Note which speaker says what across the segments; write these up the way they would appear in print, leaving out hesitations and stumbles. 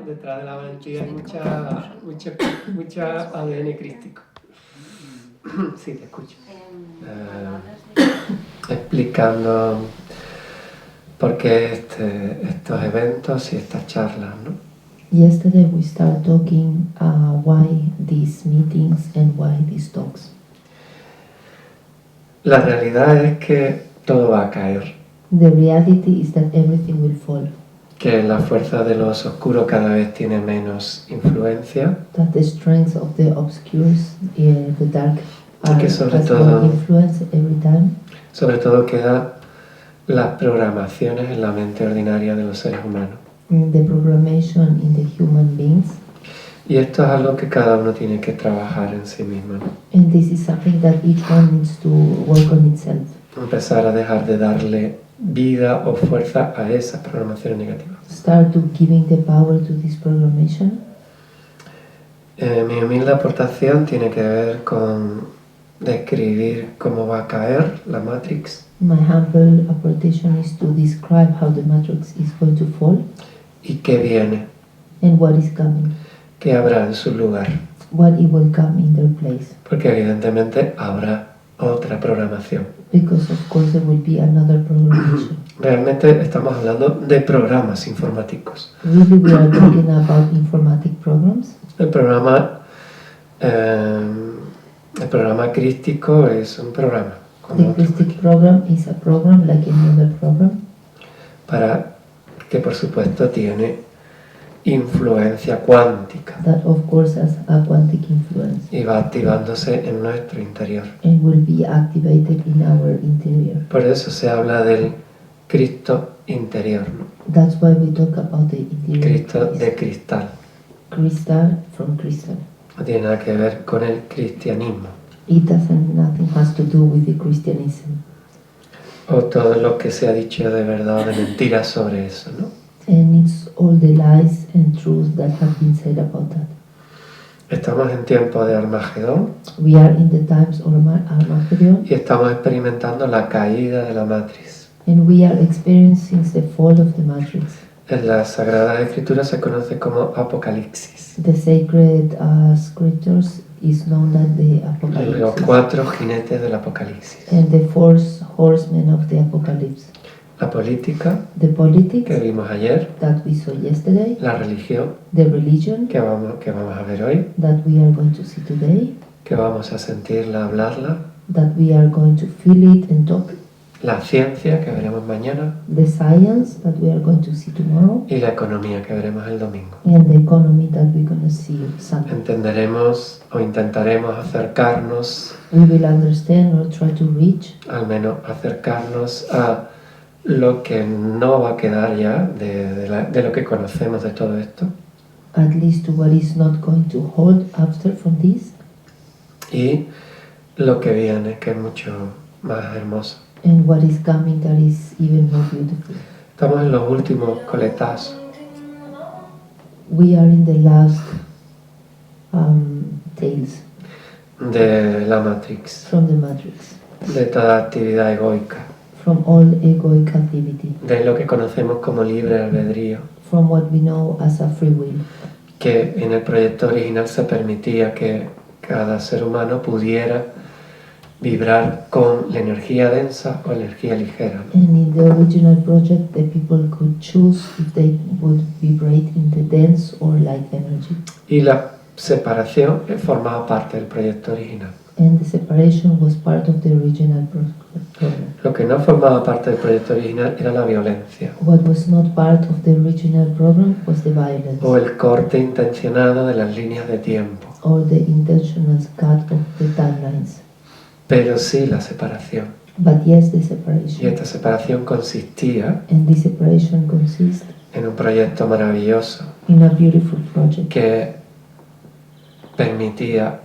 Speaker 1: Detrás de la valentía hay mucha ADN crístico. Sí, te escucho. Explicando por qué estos eventos y estas charlas, ¿no?
Speaker 2: Yesterday we started talking why these meetings and why these talks.
Speaker 1: La realidad es que todo va a caer.
Speaker 2: The reality is that everything will fall.
Speaker 1: Que la fuerza de los oscuros cada vez tiene menos influencia.
Speaker 2: That the strength of the obscures, the dark, has more influence every time.
Speaker 1: Sobre todo quedan las programaciones en la mente ordinaria de los seres humanos.
Speaker 2: The programmation in the human beings.
Speaker 1: Y esto es algo que cada uno tiene que trabajar en sí mismo, ¿no?
Speaker 2: And this is something that each one needs to work on itself.
Speaker 1: Empezar a dejar de darle vida o fuerza a esas programaciones negativas.
Speaker 2: Start to giving the power to this programmation.
Speaker 1: Mi humilde aportación tiene que ver con describir cómo va a caer la Matrix.
Speaker 2: My humble aportation is to describe how the Matrix is going to fall.
Speaker 1: Y qué viene.
Speaker 2: And what is coming.
Speaker 1: Qué habrá en su lugar.
Speaker 2: What it will come in their place.
Speaker 1: Porque evidentemente habrá otra programación.
Speaker 2: Because of course there will be another programmation.
Speaker 1: Realmente estamos hablando de programas informáticos.
Speaker 2: Really we are talking about informatic programs.
Speaker 1: El programa crístico es un programa.
Speaker 2: The Christic program is a program like any other program.
Speaker 1: Para que por supuesto tiene influencia cuántica.
Speaker 2: That of course has a quantic influence.
Speaker 1: Y va activándose en nuestro interior.
Speaker 2: And will be activated in our interior.
Speaker 1: Por eso se habla del Cristo interior, ¿no?
Speaker 2: That's why we talk about the interior.
Speaker 1: Cristo de cristal.
Speaker 2: Crystal from crystal.
Speaker 1: No tiene nada que ver con el cristianismo.
Speaker 2: Nothing has to do with the Christianism.
Speaker 1: O todo lo que se ha dicho de verdad o de mentira sobre eso, ¿no?
Speaker 2: And it's all the lies and truths that have been said about that.
Speaker 1: Estamos en tiempo de Armagedón.
Speaker 2: We are in the times of Armageddon.
Speaker 1: Y estamos experimentando la caída de la matriz.
Speaker 2: And we are experiencing the fall of the Matrix.
Speaker 1: En la Sagrada Escritura se conoce como Apocalipsis.
Speaker 2: The sacred scriptures is known as the Apocalypse.
Speaker 1: Los 4 jinetes del Apocalipsis.
Speaker 2: And the 4 horsemen of the Apocalypse.
Speaker 1: La política,
Speaker 2: the politics,
Speaker 1: que vimos ayer,
Speaker 2: that we saw yesterday,
Speaker 1: la religión,
Speaker 2: the religion,
Speaker 1: que vamos a ver hoy,
Speaker 2: that we are going to see today,
Speaker 1: que vamos a sentirla, hablarla,
Speaker 2: that we are going to feel it and talk,
Speaker 1: la ciencia, que veremos mañana,
Speaker 2: the science, that we are going to see tomorrow,
Speaker 1: y la economía, que veremos el domingo.
Speaker 2: and the economy, that we're going to see Sunday.
Speaker 1: Entenderemos o intentaremos acercarnos,
Speaker 2: We will understand or try to reach,
Speaker 1: al menos acercarnos a lo que no va a quedar ya de lo que conocemos de todo esto.
Speaker 2: at least to what is not going to hold after from this,
Speaker 1: Y lo que viene, que es mucho más hermoso.
Speaker 2: and what is coming that is even more beautiful.
Speaker 1: Estamos en los últimos coletazos.
Speaker 2: We are in the last tales
Speaker 1: De la Matrix,
Speaker 2: from the Matrix,
Speaker 1: de toda actividad egoica,
Speaker 2: from all egoic activity,
Speaker 1: de lo que conocemos como libre albedrío,
Speaker 2: from what we know as a free will.
Speaker 1: que en el proyecto original se permitía que cada ser humano pudiera vibrar con la energía densa o energía ligera.
Speaker 2: And in the original project, the people could choose if they would vibrate in the dense or light energy.
Speaker 1: Y la separación formaba parte del proyecto original.
Speaker 2: And the separation was part of the original program.
Speaker 1: Lo que no formaba parte del proyecto original era la violencia
Speaker 2: What was not part of the original program was the violence,
Speaker 1: o el corte intencionado de las líneas de tiempo,
Speaker 2: or the intentional cut of the timelines.
Speaker 1: pero sí la separación.
Speaker 2: But yes, the
Speaker 1: Y
Speaker 2: separation.
Speaker 1: esta separación consistía
Speaker 2: And this separation consists
Speaker 1: en un proyecto maravilloso
Speaker 2: in a beautiful project
Speaker 1: que permitía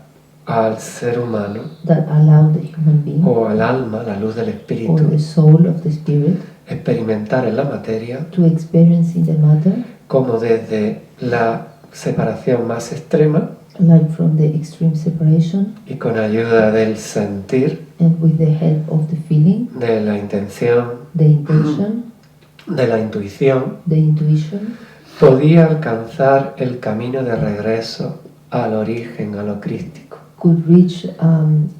Speaker 1: al ser humano
Speaker 2: that allowed the human being
Speaker 1: o al alma, la luz del
Speaker 2: or
Speaker 1: espíritu,
Speaker 2: the soul of the spirit
Speaker 1: experimentar en la materia
Speaker 2: to experience in the matter,
Speaker 1: como desde la separación más extrema
Speaker 2: like from the extreme separation,
Speaker 1: y con ayuda del sentir,
Speaker 2: and with the help of the feeling,
Speaker 1: de la intención
Speaker 2: the intention,
Speaker 1: de la intuición,
Speaker 2: the intuition,
Speaker 1: podía alcanzar el camino de regreso al origen, a lo crístico.
Speaker 2: could reach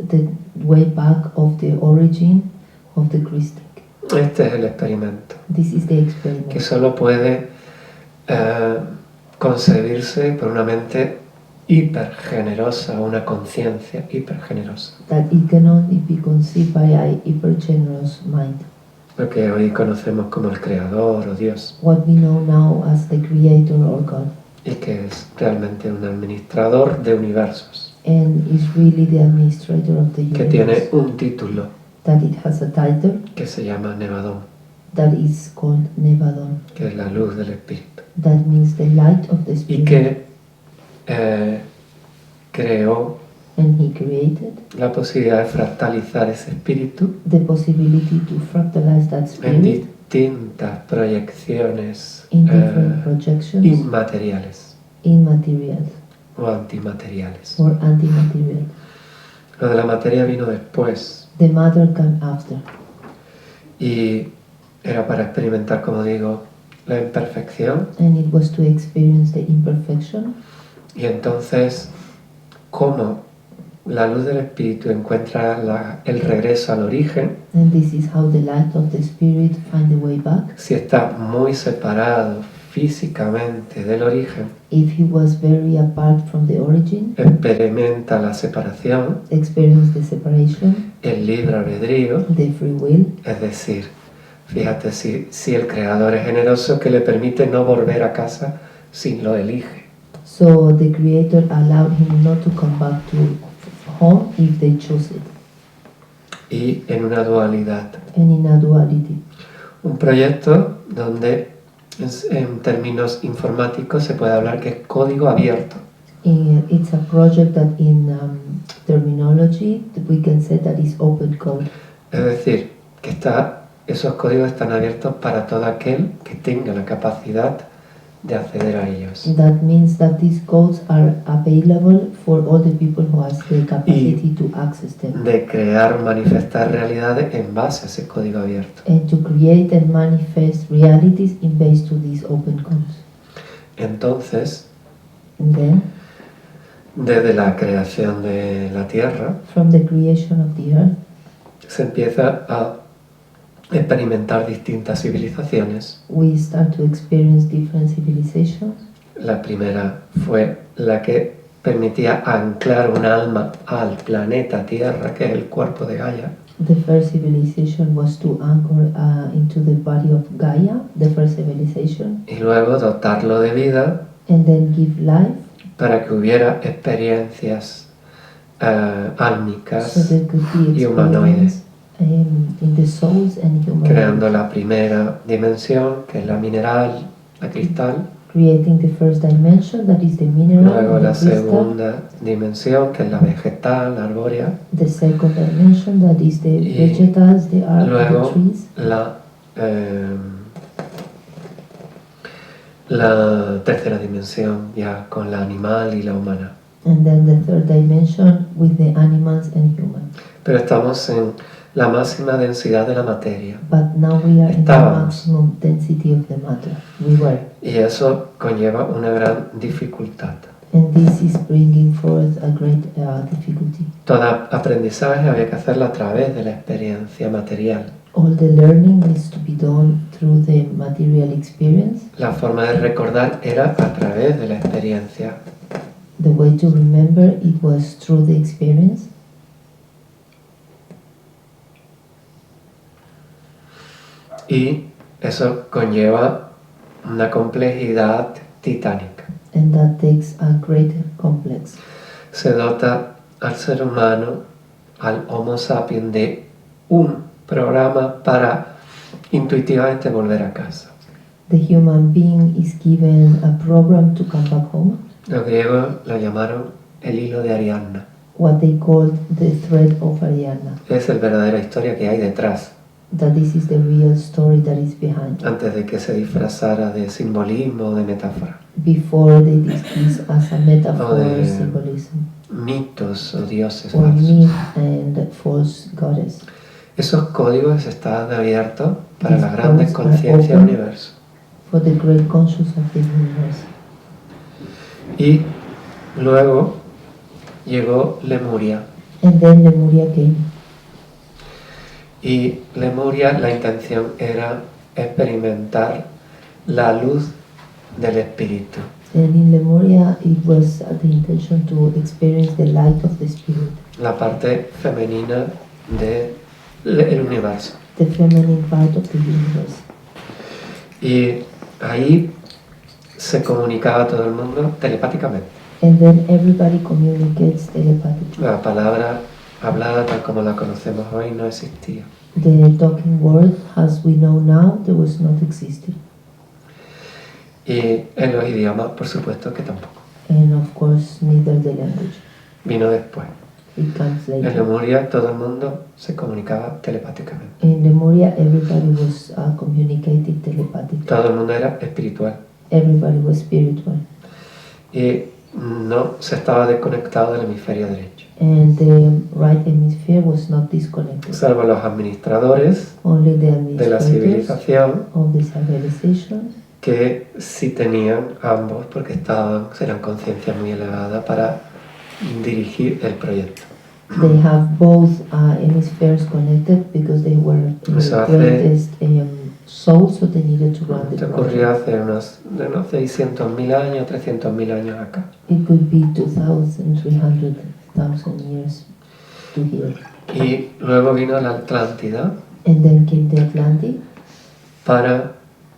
Speaker 2: the way back of the origin of the Christic.
Speaker 1: Este es el experimento,
Speaker 2: This is the
Speaker 1: que
Speaker 2: experiment
Speaker 1: solo puede concebirse por una mente hipergenerosa, una conciencia hipergenerosa.
Speaker 2: that it can only be conceived by a hyper generous mind.
Speaker 1: Lo que hoy conocemos como el creador o Dios,
Speaker 2: What we know now as the Creator or God,
Speaker 1: y que es realmente un administrador de universos,
Speaker 2: and is really the administrator of the
Speaker 1: que
Speaker 2: universe.
Speaker 1: tiene un título
Speaker 2: That it has a title
Speaker 1: que se llama Nevadón,
Speaker 2: that is called Nevadon.
Speaker 1: que es la luz del espíritu,
Speaker 2: That means the light of the
Speaker 1: y
Speaker 2: Spirit.
Speaker 1: que creó
Speaker 2: And he created
Speaker 1: la posibilidad de fractalizar ese espíritu
Speaker 2: the possibility to fractalize that
Speaker 1: en
Speaker 2: spirit
Speaker 1: distintas proyecciones
Speaker 2: in different projections
Speaker 1: inmateriales
Speaker 2: in materials
Speaker 1: o antimateriales.
Speaker 2: or anti-material.
Speaker 1: Lo de la materia vino después
Speaker 2: The matter came after,
Speaker 1: y era para experimentar, como digo, la imperfección,
Speaker 2: and it was to experience the imperfection,
Speaker 1: y entonces cómo la luz del espíritu encuentra el regreso al origen
Speaker 2: and this is how the light of the Spirit find the way back.
Speaker 1: si está muy separado físicamente del origen,
Speaker 2: If he was very apart from the origin,
Speaker 1: experimenta la separación,
Speaker 2: experience the separation,
Speaker 1: el libre albedrío,
Speaker 2: the free will.
Speaker 1: es decir, fíjate si el creador es generoso que le permite no volver a casa si lo elige.
Speaker 2: So the Creator allowed him not to come back to home if they chose it,
Speaker 1: Y en una dualidad,
Speaker 2: and in a duality.
Speaker 1: un proyecto donde en términos informáticos se puede hablar que es código abierto.
Speaker 2: It's a project that in terminology we can say that is open code.
Speaker 1: Es decir, que esos códigos están abiertos para todo aquel que tenga la capacidad de acceder a ellos.
Speaker 2: That means that these codes are available for all the people who has the capacity to access them
Speaker 1: De crear, manifestar realidades en base a ese código abierto.
Speaker 2: and to create and manifest realities in base to these open codes.
Speaker 1: Entonces,
Speaker 2: And then,
Speaker 1: desde la creación de la Tierra,
Speaker 2: from the creation of the earth,
Speaker 1: se empieza a experimentar distintas civilizaciones.
Speaker 2: we start to experience different civilizations.
Speaker 1: La primera fue la que permitía anclar un alma al planeta Tierra, que es el cuerpo de Gaia,
Speaker 2: The first civilization was to anchor into the body of Gaia, the first civilization,
Speaker 1: y luego dotarlo de vida
Speaker 2: and then give life
Speaker 1: para que hubiera experiencias
Speaker 2: so
Speaker 1: álmicas,
Speaker 2: there could be
Speaker 1: y humanoides.
Speaker 2: experience in the souls and human
Speaker 1: creando
Speaker 2: life.
Speaker 1: la primera dimensión, que es la mineral, la cristal,
Speaker 2: Creating the first dimension, that is the mineral,
Speaker 1: luego
Speaker 2: and the
Speaker 1: la
Speaker 2: crystal.
Speaker 1: segunda dimensión, que es la vegetal, la arbórea,
Speaker 2: The second dimension, that is the
Speaker 1: Y
Speaker 2: vegetals, the earth,
Speaker 1: luego
Speaker 2: the trees.
Speaker 1: La tercera dimensión, ya con la animal y la humana.
Speaker 2: And then the third dimension with the animals and humans.
Speaker 1: Pero estamos en la máxima densidad de la materia,
Speaker 2: But now we are in the
Speaker 1: Estábamos.
Speaker 2: maximum density of the matter. We were.
Speaker 1: y eso conlleva una gran dificultad.
Speaker 2: And this is bringing forth a great difficulty.
Speaker 1: Todo aprendizaje había que hacerlo a través de la experiencia material.
Speaker 2: All the learning needs to be done through the material experience.
Speaker 1: La forma de recordar era a través de la experiencia.
Speaker 2: The way to remember it was through the experience.
Speaker 1: Y eso conlleva una complejidad titánica.
Speaker 2: And that takes a great complex.
Speaker 1: Se dota al ser humano, al Homo sapiens, de un programa para intuitivamente volver a casa.
Speaker 2: The human being is given a program to come back home,
Speaker 1: Los griegos lo llamaron el hilo de Ariadna.
Speaker 2: what they called the thread of Ariadna.
Speaker 1: Es la verdadera historia que hay detrás,
Speaker 2: That this is the real story that is behind.
Speaker 1: antes de que se disfrazara de simbolismo o de metáfora.
Speaker 2: Before they disguise as a metaphor,
Speaker 1: de-
Speaker 2: symbolism,
Speaker 1: Mitos o dioses
Speaker 2: or
Speaker 1: falsos.
Speaker 2: myth and false goddess.
Speaker 1: Esos códigos están abiertos para
Speaker 2: These
Speaker 1: la grande
Speaker 2: codes are
Speaker 1: conciencia del
Speaker 2: open
Speaker 1: universo.
Speaker 2: for the great conscious of the universe.
Speaker 1: Y luego llegó Lemuria.
Speaker 2: And then Lemuria came.
Speaker 1: Y Lemuria, la intención era experimentar la luz del espíritu.
Speaker 2: And in Lemuria, it was the intention to experience the light of the spirit,
Speaker 1: La parte femenina del universo.
Speaker 2: the feminine part of the universe.
Speaker 1: Y ahí se comunicaba todo el mundo telepáticamente.
Speaker 2: And then everybody communicates telepathically.
Speaker 1: La palabra hablada tal como la conocemos hoy no existía.
Speaker 2: The talking word, as we know now, there was not existing.
Speaker 1: Y en los idiomas, por supuesto que tampoco.
Speaker 2: And of course, neither the language.
Speaker 1: Vino después.
Speaker 2: It comes
Speaker 1: En
Speaker 2: later.
Speaker 1: Lemuria todo el mundo se comunicaba telepáticamente.
Speaker 2: In Lemuria, everybody was communicating telepathically.
Speaker 1: Todo el mundo era espiritual.
Speaker 2: Everybody was spiritual.
Speaker 1: Y no se estaba desconectado del hemisferio derecho.
Speaker 2: And the right hemisphere was not disconnected.
Speaker 1: Salvo los administradores
Speaker 2: Only the
Speaker 1: de la
Speaker 2: administrators
Speaker 1: civilización
Speaker 2: of the civilization,
Speaker 1: que sí tenían ambos porque eran conciencia muy elevada para dirigir el proyecto.
Speaker 2: they have both hemispheres connected because they were the
Speaker 1: Eso hace-
Speaker 2: greatest souls, so they needed to run the
Speaker 1: Esto ocurrió
Speaker 2: project.
Speaker 1: hace de unos 600.000 años, 300.000 años acá.
Speaker 2: It could be 2,000, 300,000 years to here.
Speaker 1: Y luego vino la Atlántida
Speaker 2: And then came the Atlantic
Speaker 1: para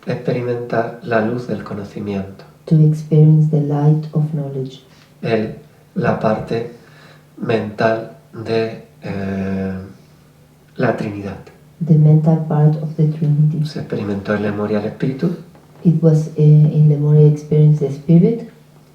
Speaker 1: experimentar la luz del conocimiento,
Speaker 2: to experience the light of knowledge,
Speaker 1: la parte mental de la Trinidad.
Speaker 2: the mental part of the Trinity.
Speaker 1: Se experimentó en Lemuria el espíritu,
Speaker 2: It was in Lemuria experience the spirit,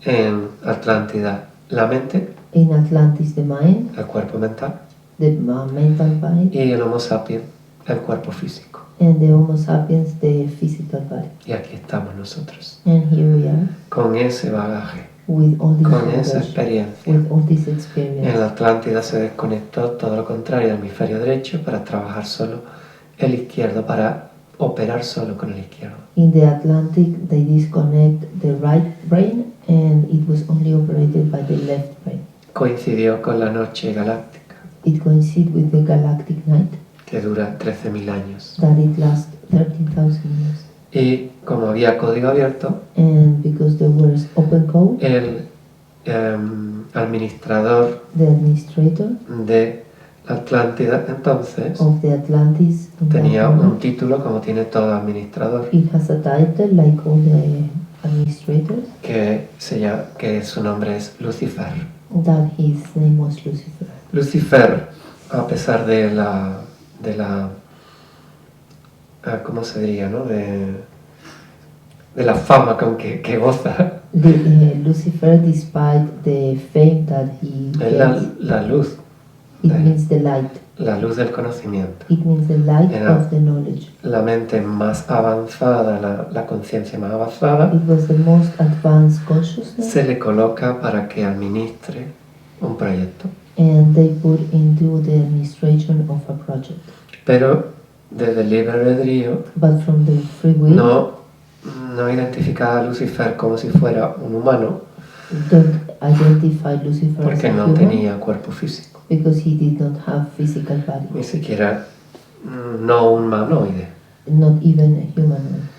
Speaker 1: en Atlántida la mente,
Speaker 2: in Atlantis the mind,
Speaker 1: el cuerpo mental,
Speaker 2: the mental body,
Speaker 1: y el Homo sapiens el cuerpo físico.
Speaker 2: and the Homo sapiens the physical body.
Speaker 1: Y aquí estamos nosotros,
Speaker 2: And here we are
Speaker 1: con ese bagaje,
Speaker 2: with all this
Speaker 1: con esa
Speaker 2: knowledge,
Speaker 1: experiencia.
Speaker 2: with all this
Speaker 1: En
Speaker 2: experience.
Speaker 1: la Atlántida se desconectó todo lo contrario del hemisferio derecho para trabajar solo el izquierdo, para operar solo con el izquierdo.
Speaker 2: In the Atlantic, they disconnect the right brain, and it was only operated by the left brain.
Speaker 1: Coincidió con la noche galáctica,
Speaker 2: It coincides with the galactic night,
Speaker 1: que dura 13.000 años.
Speaker 2: that it lasts 13,000 years.
Speaker 1: Y como había código abierto,
Speaker 2: And because there was open code,
Speaker 1: el administrador
Speaker 2: the administrator
Speaker 1: de la Atlántida entonces
Speaker 2: of the Atlantis in that
Speaker 1: tenía un
Speaker 2: moment,
Speaker 1: título como tiene todo administrador,
Speaker 2: it has a title like all the administrators,
Speaker 1: que su nombre es Lucifer.
Speaker 2: that his name was Lucifer.
Speaker 1: Lucifer, a pesar de la ¿cómo se diría, no? De la fama que goza,
Speaker 2: Lucifer, despite the fame that he
Speaker 1: es
Speaker 2: gets,
Speaker 1: la luz,
Speaker 2: it means the light.
Speaker 1: la luz del conocimiento.
Speaker 2: It means the light
Speaker 1: Era-
Speaker 2: of the knowledge.
Speaker 1: La mente más avanzada, la conciencia más avanzada,
Speaker 2: It was the most advanced consciousness,
Speaker 1: se le coloca para que administre un proyecto.
Speaker 2: and they put into the administration of a project.
Speaker 1: Pero desde el libre albedrío
Speaker 2: But from the free will,
Speaker 1: no identificaba a Lucifer como si fuera un humano,
Speaker 2: don't identify Lucifer as
Speaker 1: porque
Speaker 2: a
Speaker 1: no
Speaker 2: human,
Speaker 1: tenía cuerpo físico,
Speaker 2: because he did not have physical body,
Speaker 1: ni siquiera no un humanoide,
Speaker 2: not even a human.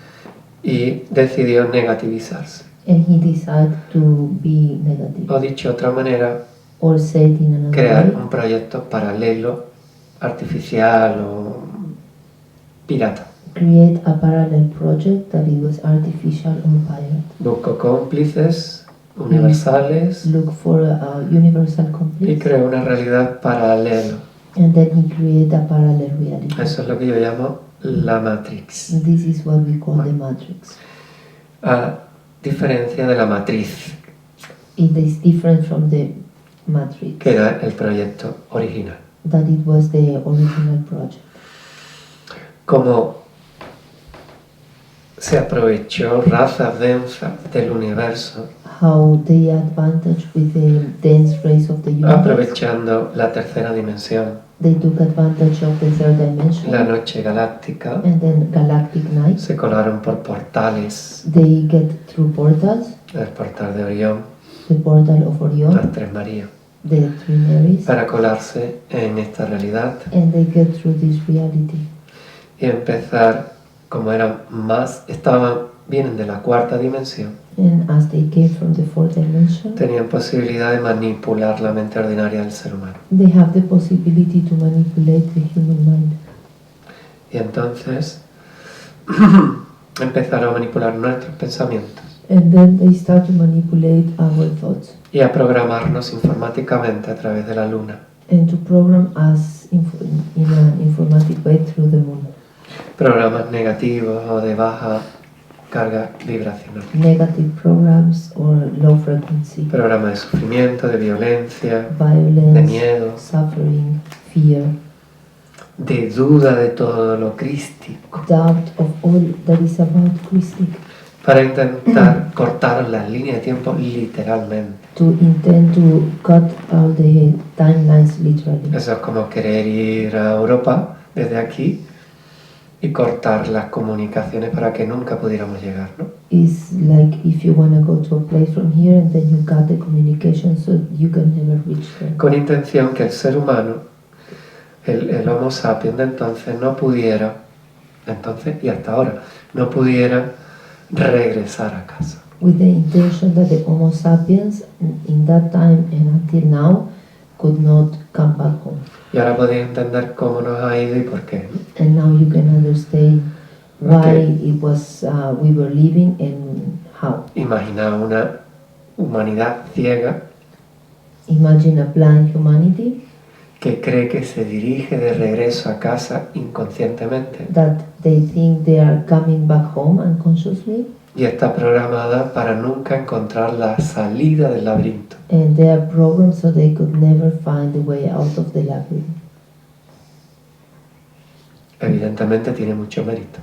Speaker 1: y decidió negativizarse.
Speaker 2: And he decided to be negative,
Speaker 1: O dicho de otra manera,
Speaker 2: or said in another
Speaker 1: crear
Speaker 2: way,
Speaker 1: un proyecto paralelo, artificial o pirata.
Speaker 2: create a parallel project that it was artificial or pirate.
Speaker 1: Buscó cómplices universales
Speaker 2: Look for a universal
Speaker 1: y
Speaker 2: complete,
Speaker 1: creó una realidad paralela.
Speaker 2: and then he created a parallel reality.
Speaker 1: Eso es lo que yo llamo la Matrix.
Speaker 2: This is what we call the Matrix.
Speaker 1: A diferencia de la matriz,
Speaker 2: It is different from the Matrix,
Speaker 1: que era el proyecto original.
Speaker 2: that it was the original project.
Speaker 1: Como se aprovechó razas densas del universo,
Speaker 2: How they advantage with the dense rays of the universe,
Speaker 1: aprovechando la tercera dimensión,
Speaker 2: They took advantage of the third dimension.
Speaker 1: La noche galáctica.
Speaker 2: And then galactic night.
Speaker 1: Se colaron por portales.
Speaker 2: They get through portals.
Speaker 1: El portal de Orión.
Speaker 2: The portal of Orion.
Speaker 1: Las tres Marías.
Speaker 2: The three Marys.
Speaker 1: Para colarse en esta realidad.
Speaker 2: And they get through this reality.
Speaker 1: Y empezar, como vienen de la cuarta dimensión.
Speaker 2: And as they came from the fourth dimension,
Speaker 1: Tenían posibilidad de manipular la mente ordinaria del ser humano.
Speaker 2: they have the possibility to manipulate the human mind.
Speaker 1: Y entonces empezaron a manipular nuestros pensamientos
Speaker 2: And then they start to manipulate our thoughts
Speaker 1: y a programarnos informáticamente a través de la luna.
Speaker 2: and to program us in an informatic way through the moon.
Speaker 1: Programas negativos o de baja carga vibracional.
Speaker 2: Negative programs or low frequency,
Speaker 1: Programas de sufrimiento, de violencia, de
Speaker 2: violence,
Speaker 1: miedo,
Speaker 2: suffering, fear,
Speaker 1: de duda de todo lo crístico,
Speaker 2: doubt of all that is about Christic,
Speaker 1: para intentar cortar las líneas de tiempo literalmente.
Speaker 2: to intend to cut all the timelines literally.
Speaker 1: Eso es como querer ir a Europa desde aquí y cortar las comunicaciones para que nunca pudiéramos llegar, ¿no?
Speaker 2: It's like if you want to go to a place from here and then you cut the communication so you can never reach there.
Speaker 1: Con intención que el ser humano, el Homo sapiens de entonces, no pudiera, entonces y hasta ahora, no pudiera regresar a casa.
Speaker 2: With the intention that the Homo sapiens in that time and until now could not come back home.
Speaker 1: Y ahora podéis entender cómo nos ha ido y por qué, ¿no?
Speaker 2: And now you can understand why
Speaker 1: Okay.
Speaker 2: it was we were living and how.
Speaker 1: Imagina una humanidad ciega
Speaker 2: Imagine a blind humanity
Speaker 1: que cree que se dirige de regreso a casa inconscientemente
Speaker 2: that they think they are coming back home unconsciously
Speaker 1: y está programada para nunca encontrar la salida del laberinto.
Speaker 2: and they are programmed so they could never find the way out of the labyrinth.
Speaker 1: Evidentemente tiene mucho mérito.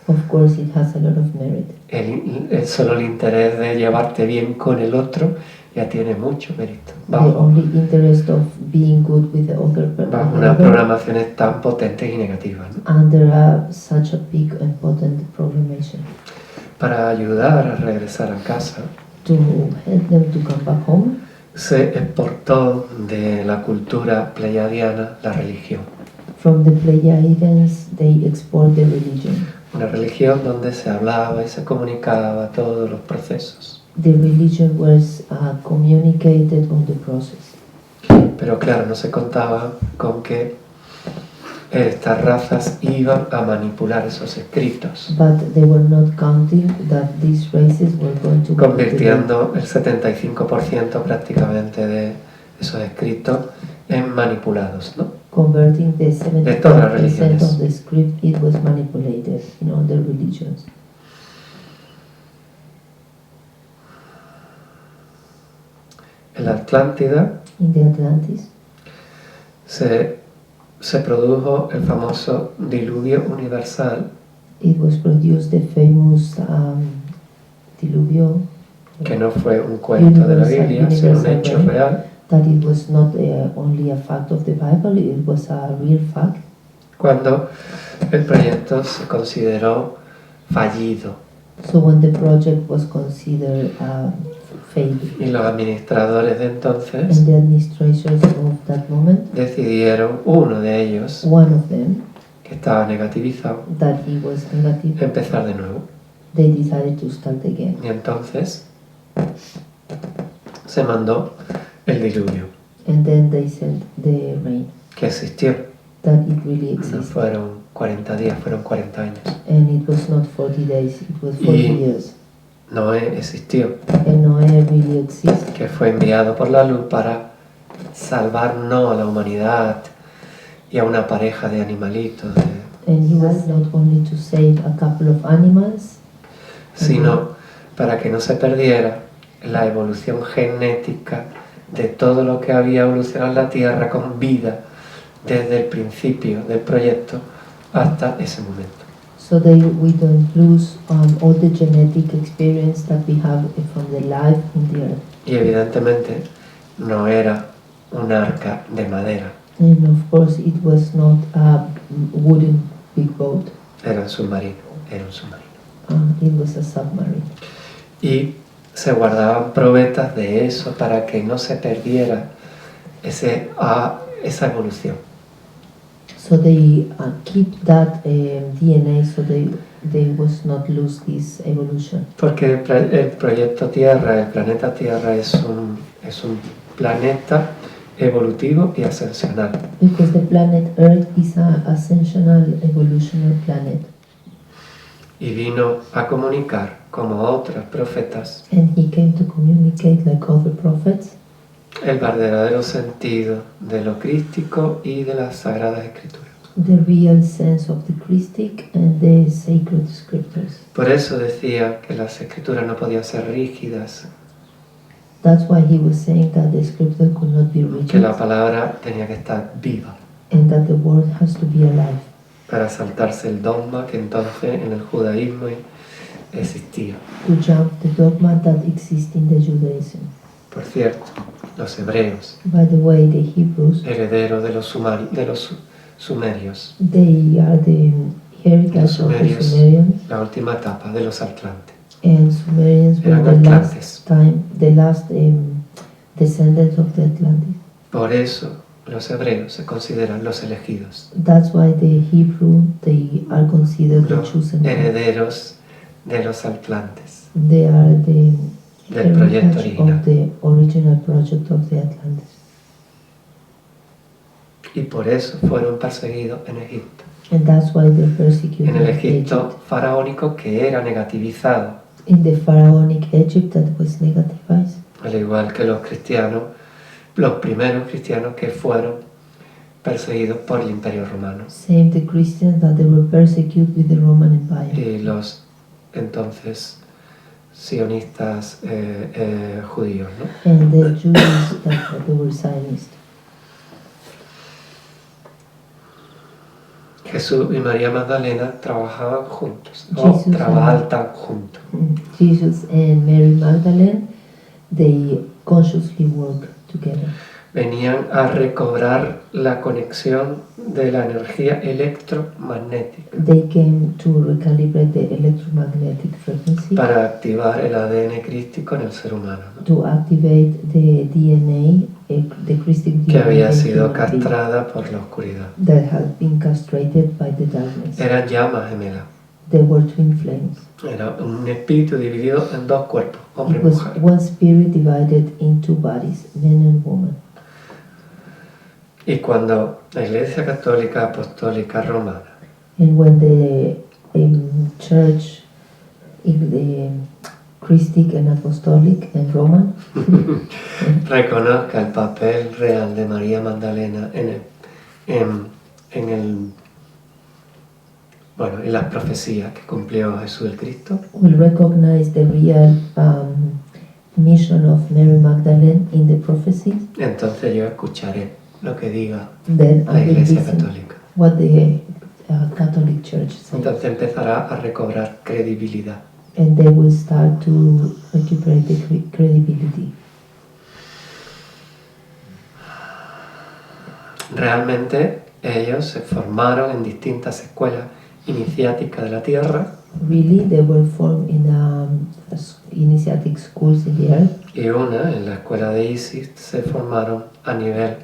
Speaker 2: Of course, it has a lot of merit.
Speaker 1: Solo el interés de llevarte bien con el otro ya tiene mucho mérito.
Speaker 2: The
Speaker 1: Bajo
Speaker 2: only interest of being good with the other
Speaker 1: unas
Speaker 2: person
Speaker 1: programaciones tan potentes y negativas, ¿no?
Speaker 2: under such a big and potent programmation
Speaker 1: Para ayudar a regresar a casa,
Speaker 2: to help them to come back home.
Speaker 1: se exportó de la cultura pleiadiana la religión.
Speaker 2: From the Pleiadians, they export the religion.
Speaker 1: Una religión donde se hablaba y se comunicaba todos los procesos.
Speaker 2: The religion was communicated on the process.
Speaker 1: Pero claro, no se contaba con que estas razas iban a manipular esos escritos,
Speaker 2: But they were not counting that these races were going to
Speaker 1: convirtiendo el 75% prácticamente de esos escritos en manipulados, ¿no?
Speaker 2: converting the
Speaker 1: De todas las
Speaker 2: 75%
Speaker 1: religiones.
Speaker 2: of the script. It was manipulated in all the religions.
Speaker 1: En la Atlántida
Speaker 2: In the Atlantis,
Speaker 1: se produjo el famoso diluvio universal,
Speaker 2: it was produced the famous diluvio,
Speaker 1: que no fue un cuento de la Biblia, sino un hecho real,
Speaker 2: that it was not only a fact of the Bible, it was a real fact.
Speaker 1: cuando el proyecto se consideró fallido
Speaker 2: So when the project was considered failed,
Speaker 1: y los administradores de entonces
Speaker 2: and the administrators of that moment,
Speaker 1: decidieron, uno de ellos,
Speaker 2: one of them,
Speaker 1: que estaba negativizado,
Speaker 2: that he was negative,
Speaker 1: empezar de nuevo.
Speaker 2: they decided to start again.
Speaker 1: Y entonces se mandó el diluvio,
Speaker 2: And then they sent the rain,
Speaker 1: que existió.
Speaker 2: that it really
Speaker 1: No
Speaker 2: existed.
Speaker 1: fueron 40 días, fueron 40 años.
Speaker 2: And it was not 40 days, it was 40
Speaker 1: Y-
Speaker 2: years.
Speaker 1: Noé existió,
Speaker 2: And Noé really exists,
Speaker 1: que fue enviado por la luz para salvar no a la humanidad y a una pareja de animalitos,
Speaker 2: and he was not only to save a couple of animals,
Speaker 1: sino para que no se perdiera la evolución genética de todo lo que había evolucionado en la Tierra con vida desde el principio del proyecto hasta ese momento.
Speaker 2: so we don't lose all the genetic experience that we have from the life in the earth.
Speaker 1: Y evidentemente no era un arca de madera,
Speaker 2: And of course, it was not a wooden big boat.
Speaker 1: Era un submarino, era un submarino.
Speaker 2: It was a submarine.
Speaker 1: Y se guardaban probetas de eso para que no se perdiera esa evolución.
Speaker 2: So they keep that DNA so they was not lose this evolution.
Speaker 1: Porque el proyecto Tierra, el planeta Tierra es un planeta evolutivo y ascensional.
Speaker 2: Because the planet Earth is an ascensional, evolutionary planet.
Speaker 1: Y vino a comunicar, como otros profetas,
Speaker 2: And he came to communicate like other prophets
Speaker 1: el verdadero sentido de lo crístico y de las Sagradas Escrituras.
Speaker 2: the real sense of the Christic and the sacred scriptures.
Speaker 1: Por eso decía que las Escrituras no podían ser rígidas,
Speaker 2: That's why he was saying that the scripture could not be
Speaker 1: que la
Speaker 2: rigid
Speaker 1: palabra tenía que estar viva
Speaker 2: and that the word has to be alive
Speaker 1: para saltarse el dogma que entonces en el judaísmo existía.
Speaker 2: to jump the dogma that exists in the Judaism.
Speaker 1: Por cierto, los hebreos,
Speaker 2: By the way, the Hebrews,
Speaker 1: herederos de los sumerios,
Speaker 2: they are the heritage of the
Speaker 1: Sumerios.
Speaker 2: Sumerians,
Speaker 1: la última etapa de los Atlantes.
Speaker 2: and Sumerians were
Speaker 1: Eran
Speaker 2: the
Speaker 1: atlantes.
Speaker 2: the last descendants of the Atlantis.
Speaker 1: Por eso los hebreos se consideran los elegidos,
Speaker 2: That's why the Hebrew, they are considered the
Speaker 1: los
Speaker 2: chosen one.
Speaker 1: herederos de los Atlantes,
Speaker 2: They are the
Speaker 1: del proyecto
Speaker 2: heritage
Speaker 1: original.
Speaker 2: of the original project of the Atlantis.
Speaker 1: Y por eso fueron perseguidos en Egipto.
Speaker 2: And that's why they persecuted
Speaker 1: En el
Speaker 2: Egypt.
Speaker 1: Egipto faraónico que era negativizado,
Speaker 2: In the pharaonic Egypt that was negativized,
Speaker 1: al igual que los cristianos, los primeros cristianos que fueron perseguidos por el Imperio Romano
Speaker 2: same the Christians that they were persecuted with the Roman Empire.
Speaker 1: y los entonces sionistas judíos, ¿no?
Speaker 2: And the Jews that they were Zionists.
Speaker 1: Jesús y María Magdalena trabajaban juntos, o
Speaker 2: Jesús
Speaker 1: trabajan juntos.
Speaker 2: Jesus and Mary Magdalene, they consciously work together.
Speaker 1: Venían a recobrar la conexión de la energía electromagnética
Speaker 2: They came to recalibrate the electromagnetic frequency
Speaker 1: para activar el ADN crístico en el ser humano, ¿no?
Speaker 2: to activate the DNA, the Christic DNA
Speaker 1: Que había
Speaker 2: in
Speaker 1: sido
Speaker 2: human being
Speaker 1: castrada por la oscuridad.
Speaker 2: that had been castrated by the darkness.
Speaker 1: Eran llamas gemelas.
Speaker 2: They were twin flames.
Speaker 1: Era un espíritu dividido en dos cuerpos, hombre
Speaker 2: It
Speaker 1: y
Speaker 2: was
Speaker 1: mujer.
Speaker 2: one spirit divided in two bodies, man and woman.
Speaker 1: Y cuando la Iglesia Católica Apostólica Romana
Speaker 2: And when the church, the Christic and Apostolic and Roman,
Speaker 1: reconozca el papel real de María Magdalena en las profecías que cumplió Jesús el Cristo,
Speaker 2: will recognize the real mission of Mary Magdalene in the prophecies,
Speaker 1: entonces yo escucharé lo que diga
Speaker 2: then
Speaker 1: la
Speaker 2: I will
Speaker 1: Iglesia
Speaker 2: listen
Speaker 1: Católica.
Speaker 2: what the Catholic Church says.
Speaker 1: Entonces empezará a recobrar credibilidad.
Speaker 2: And they will start to recuperate the credibility.
Speaker 1: Realmente ellos se formaron en distintas escuelas iniciáticas de la Tierra
Speaker 2: Really, they were formed in initiatic schools in the earth,
Speaker 1: y una en la escuela de Isis se formaron a nivel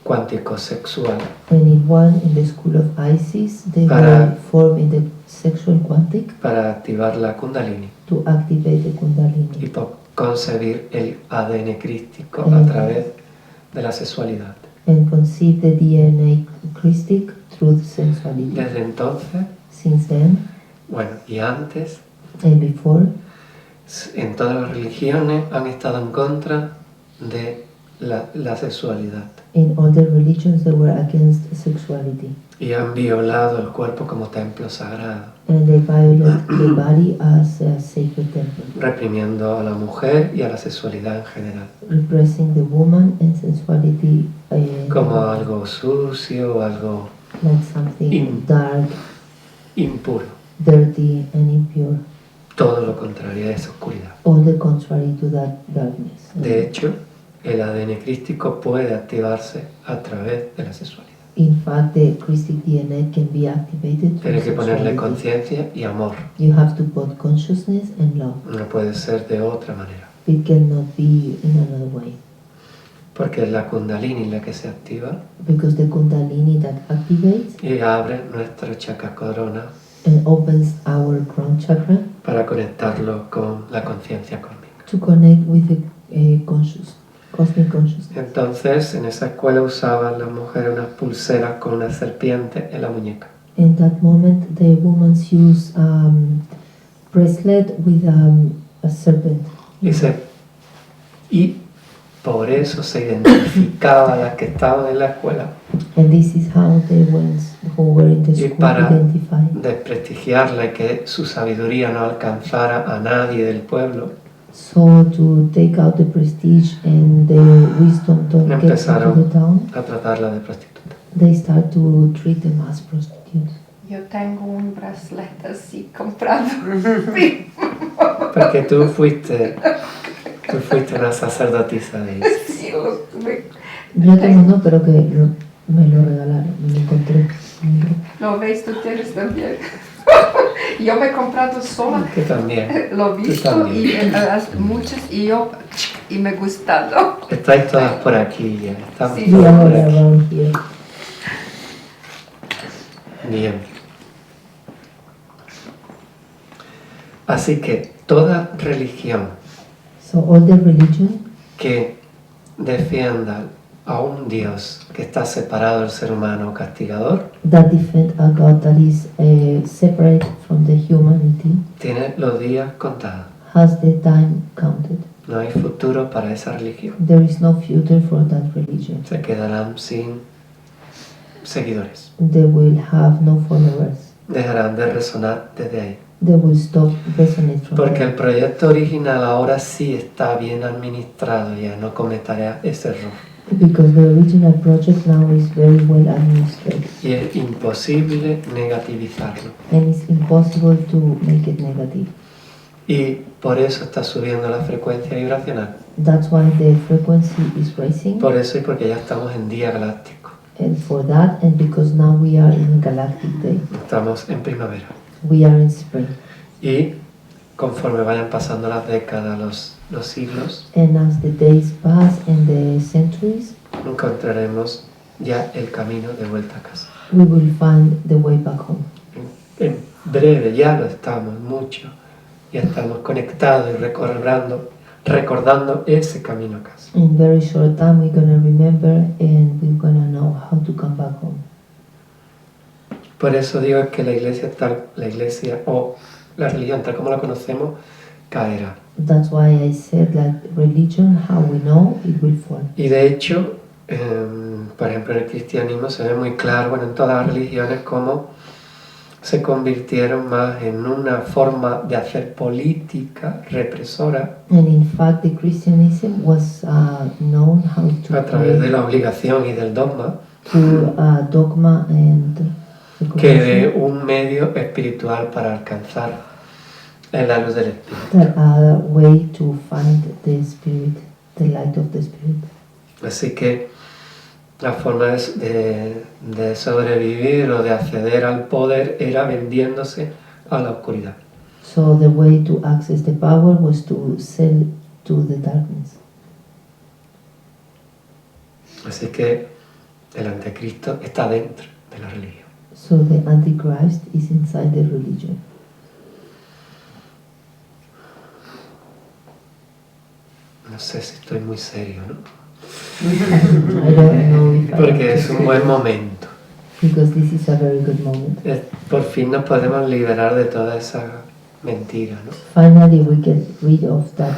Speaker 1: cuántico sexual
Speaker 2: and in one in the school of Isis, they
Speaker 1: Para-
Speaker 2: were formed in the sexual quantic
Speaker 1: para activar la Kundalini
Speaker 2: to activate the
Speaker 1: y
Speaker 2: Kundalini
Speaker 1: por concebir el ADN crístico a través de la sexualidad.
Speaker 2: and conceive the DNA Christic through the sensuality.
Speaker 1: Desde entonces,
Speaker 2: Since then,
Speaker 1: bueno, y antes,
Speaker 2: and before,
Speaker 1: en todas las religiones han estado en contra de la sexualidad
Speaker 2: in all the religions, they were against sexuality.
Speaker 1: y han violado el cuerpo como templo sagrado,
Speaker 2: And they violate the body as a sacred temple,
Speaker 1: reprimiendo a la mujer y a la sexualidad en general,
Speaker 2: repressing the woman and sensuality
Speaker 1: como algo sucio o algo
Speaker 2: like something
Speaker 1: Im-
Speaker 2: dark,
Speaker 1: impuro.
Speaker 2: dirty, and impure.
Speaker 1: Todo lo contrario a esa oscuridad.
Speaker 2: All the contrary to that darkness.
Speaker 1: De hecho, el ADN crístico puede activarse a través de la sexualidad.
Speaker 2: In fact, the Christic DNA can be activated through
Speaker 1: Tienes que ponerle
Speaker 2: sexuality.
Speaker 1: conciencia y amor.
Speaker 2: You have to put consciousness and love.
Speaker 1: No puede ser de otra manera.
Speaker 2: It cannot be in another way.
Speaker 1: Porque es la Kundalini la que se activa
Speaker 2: Because the Kundalini that activates
Speaker 1: y abre nuestro chakra corona
Speaker 2: and opens our crown chakra
Speaker 1: para conectarlo con la conciencia cósmica.
Speaker 2: to connect with the cosmic consciousness.
Speaker 1: Entonces, en esa escuela usaban las mujeres unas pulseras con una serpiente en la muñeca.
Speaker 2: In that moment, the women use bracelet with a serpent.
Speaker 1: Y por eso se identificaba a las que estaban en la escuela.
Speaker 2: And this is how the ones who were in the
Speaker 1: Y
Speaker 2: school
Speaker 1: para
Speaker 2: identify.
Speaker 1: desprestigiarla y que su sabiduría no alcanzara a nadie del pueblo,
Speaker 2: So to take out the prestige and the wisdom don't get into
Speaker 1: empezaron
Speaker 2: the town,
Speaker 1: a tratarla de prostituta.
Speaker 2: they start to treat them as prostitutes.
Speaker 3: Yo tengo un bracelet así comprado.
Speaker 1: Porque tú fuiste una sacerdotisa de eso.
Speaker 3: Sí,
Speaker 2: Yo tengo uno, pero que me lo regalaron, me lo encontré.
Speaker 3: lo ves, tú tienes también. Yo me he comprado sola,
Speaker 1: Que también.
Speaker 3: lo he visto
Speaker 1: también.
Speaker 3: y muchas y me ha gustado.
Speaker 1: Estáis todas por aquí ya. Estamos
Speaker 3: Sí.
Speaker 2: We
Speaker 1: todas
Speaker 2: are
Speaker 1: por aquí.
Speaker 2: around here.
Speaker 1: Bien. Así que toda religión
Speaker 2: So all the religion
Speaker 1: que defienda a un Dios que está separado del ser humano castigador
Speaker 2: that defend a God that is separate from the humanity
Speaker 1: tiene los días contados.
Speaker 2: has the time counted.
Speaker 1: No hay futuro para esa religión.
Speaker 2: There is no future for that religion.
Speaker 1: Se quedarán sin seguidores.
Speaker 2: They will have no followers.
Speaker 1: Dejarán de resonar desde ahí.
Speaker 2: They will stop resonate from
Speaker 1: Porque
Speaker 2: there.
Speaker 1: el proyecto original ahora sí está bien administrado, ya no cometerá ese error.
Speaker 2: Because the original project now is very well administered
Speaker 1: Y es imposible negativizarlo.
Speaker 2: and it's impossible to make it negative.
Speaker 1: Y por eso está subiendo la frecuencia vibracional.
Speaker 2: That's why the frequency is rising.
Speaker 1: Por eso y porque ya estamos en día galáctico.
Speaker 2: And for that, and because now we are in galactic day,
Speaker 1: Estamos en primavera.
Speaker 2: we are in spring.
Speaker 1: Y conforme vayan pasando las décadas, los siglos,
Speaker 2: And as the days pass and the centuries,
Speaker 1: encontraremos ya el camino de vuelta a casa.
Speaker 2: we will find the way back home.
Speaker 1: En breve, ya lo estamos mucho. Ya estamos conectados y recordando ese camino a casa.
Speaker 2: In very short time, we're gonna remember and we're gonna know how to come back home.
Speaker 1: Por eso digo que la iglesia o la religión tal como la conocemos caerá.
Speaker 2: That's why I said that religion, how we know, it will fall.
Speaker 1: Y de hecho, por ejemplo, en el cristianismo se ve muy claro, bueno, en todas las religiones, cómo se convirtieron más en una forma de hacer política represora
Speaker 2: And in fact, the Christianism was known how to
Speaker 1: a través de
Speaker 2: play
Speaker 1: la obligación y del dogma
Speaker 2: to dogma and
Speaker 1: que de
Speaker 2: regulation,
Speaker 1: un medio espiritual para alcanzar la luz del espíritu.
Speaker 2: that a way to find the spirit, the light of the spirit.
Speaker 1: Así que la forma de sobrevivir o de acceder al poder era vendiéndose a la oscuridad.
Speaker 2: So the way to access the power was to sell to the darkness.
Speaker 1: Así que el anticristo está dentro de la religión.
Speaker 2: So the Antichrist is inside the religion.
Speaker 1: No sé si estoy muy serio, ¿no?
Speaker 2: I don't know if I
Speaker 1: Porque es un buen momento.
Speaker 2: because this is a very good moment.
Speaker 1: Por fin nos podemos liberar de toda esa mentira, ¿no?
Speaker 2: Finally, we get rid of that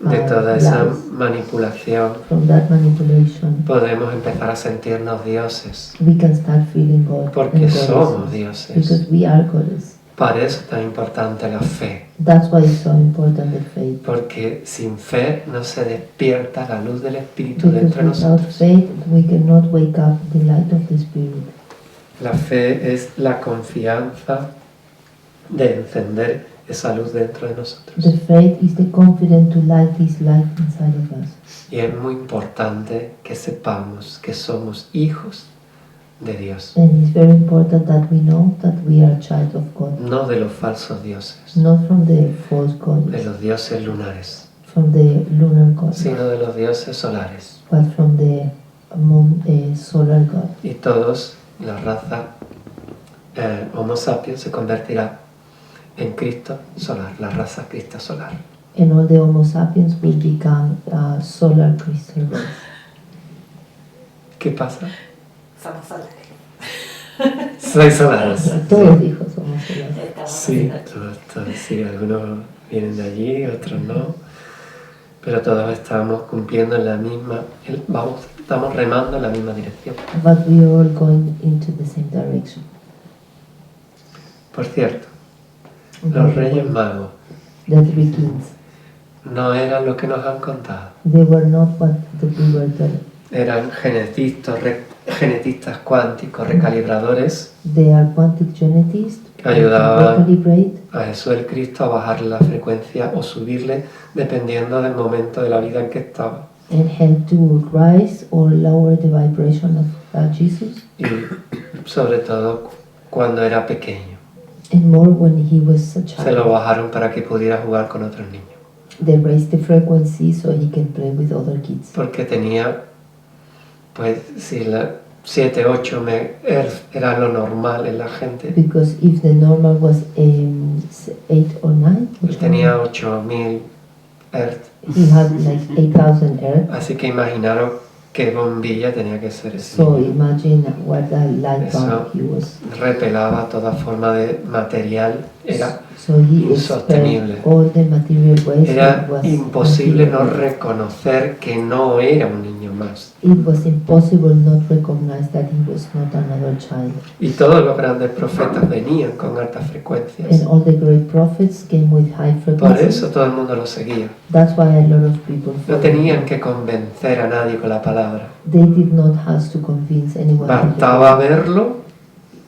Speaker 1: De toda esa
Speaker 2: lies,
Speaker 1: manipulación.
Speaker 2: from that manipulation.
Speaker 1: Podemos empezar a sentirnos dioses.
Speaker 2: We can start feeling God
Speaker 1: Porque
Speaker 2: and
Speaker 1: somos
Speaker 2: goddesses,
Speaker 1: dioses.
Speaker 2: because we are goddess.
Speaker 1: Para eso es tan importante la fe.
Speaker 2: That's why it's so important the faith.
Speaker 1: Porque sin fe no se despierta la luz del Espíritu
Speaker 2: Because
Speaker 1: dentro de
Speaker 2: without
Speaker 1: nosotros.
Speaker 2: faith, we cannot wake up the light of the Spirit.
Speaker 1: La fe es la confianza de encender esa luz dentro de nosotros.
Speaker 2: The faith is the confidence to light this light inside of us.
Speaker 1: Y es muy importante que sepamos que somos hijos de Dios,
Speaker 2: And it's very important that we know that we are a child of God,
Speaker 1: no de los falsos dioses,
Speaker 2: not from the false
Speaker 1: de
Speaker 2: gods,
Speaker 1: los dioses lunares,
Speaker 2: from the lunar god,
Speaker 1: sino de los dioses solares.
Speaker 2: but from the moon, solar god.
Speaker 1: Y todos, la raza Homo sapiens se convertirá en Cristo solar, la raza Cristo solar.
Speaker 2: And all the Homo sapiens will become solar crystal race.
Speaker 1: ¿Qué pasa?
Speaker 4: Somos solares.
Speaker 1: Soy solares.
Speaker 2: Todos hijos somos solares.
Speaker 4: Estamos
Speaker 1: Sí,
Speaker 4: solares.
Speaker 1: todos, sí, algunos vienen de allí, otros no, pero todos estamos cumpliendo en la misma, estamos remando en la misma dirección.
Speaker 2: But we are all going into the same direction.
Speaker 1: Por cierto, los Reyes Magos
Speaker 2: The three kings,
Speaker 1: no eran los que nos han contado,
Speaker 2: they were not what we were told.
Speaker 1: eran genetistas cuánticos, recalibradores.
Speaker 2: They are quantic geneticists
Speaker 1: Que ayudaban
Speaker 2: who recalibrate
Speaker 1: a Jesús el Cristo a bajarle la frecuencia o subirle dependiendo del momento de la vida en que estaba.
Speaker 2: and help to rise or lower the vibration of Jesus,
Speaker 1: Y sobre todo cuando era pequeño.
Speaker 2: and more when he was a
Speaker 1: Se lo
Speaker 2: child.
Speaker 1: bajaron para que pudiera jugar con otros niños.
Speaker 2: They raised the frequency so he can play with other kids.
Speaker 1: Porque tenía, pues, si la 7, 8 MHz era lo normal en la gente,
Speaker 2: Because if the normal was 8 or 9,
Speaker 1: él tenía 8000 Hz.
Speaker 2: he had like 8,000 Earth.
Speaker 1: Así que imaginaros qué bombilla tenía que ser ese
Speaker 2: So
Speaker 1: niño.
Speaker 2: imagine what a light
Speaker 1: Eso.
Speaker 2: bulb he was.
Speaker 1: Repelaba toda forma de material, era
Speaker 2: So he
Speaker 1: insostenible.
Speaker 2: expelled all the material waste.
Speaker 1: Era
Speaker 2: that was
Speaker 1: imposible no
Speaker 2: material.
Speaker 1: reconocer que no era un niño más.
Speaker 2: It was impossible not recognize that he was not another child.
Speaker 1: Y todos los grandes profetas venían con altas frecuencias.
Speaker 2: And all the great prophets came with high
Speaker 1: Por
Speaker 2: frequencies.
Speaker 1: eso todo el mundo lo seguía.
Speaker 2: That's why a lot of people
Speaker 1: No
Speaker 2: followed
Speaker 1: tenían
Speaker 2: him.
Speaker 1: que convencer a nadie con la palabra.
Speaker 2: They did not have to convince anyone. with the
Speaker 1: Bastaba
Speaker 2: word.
Speaker 1: verlo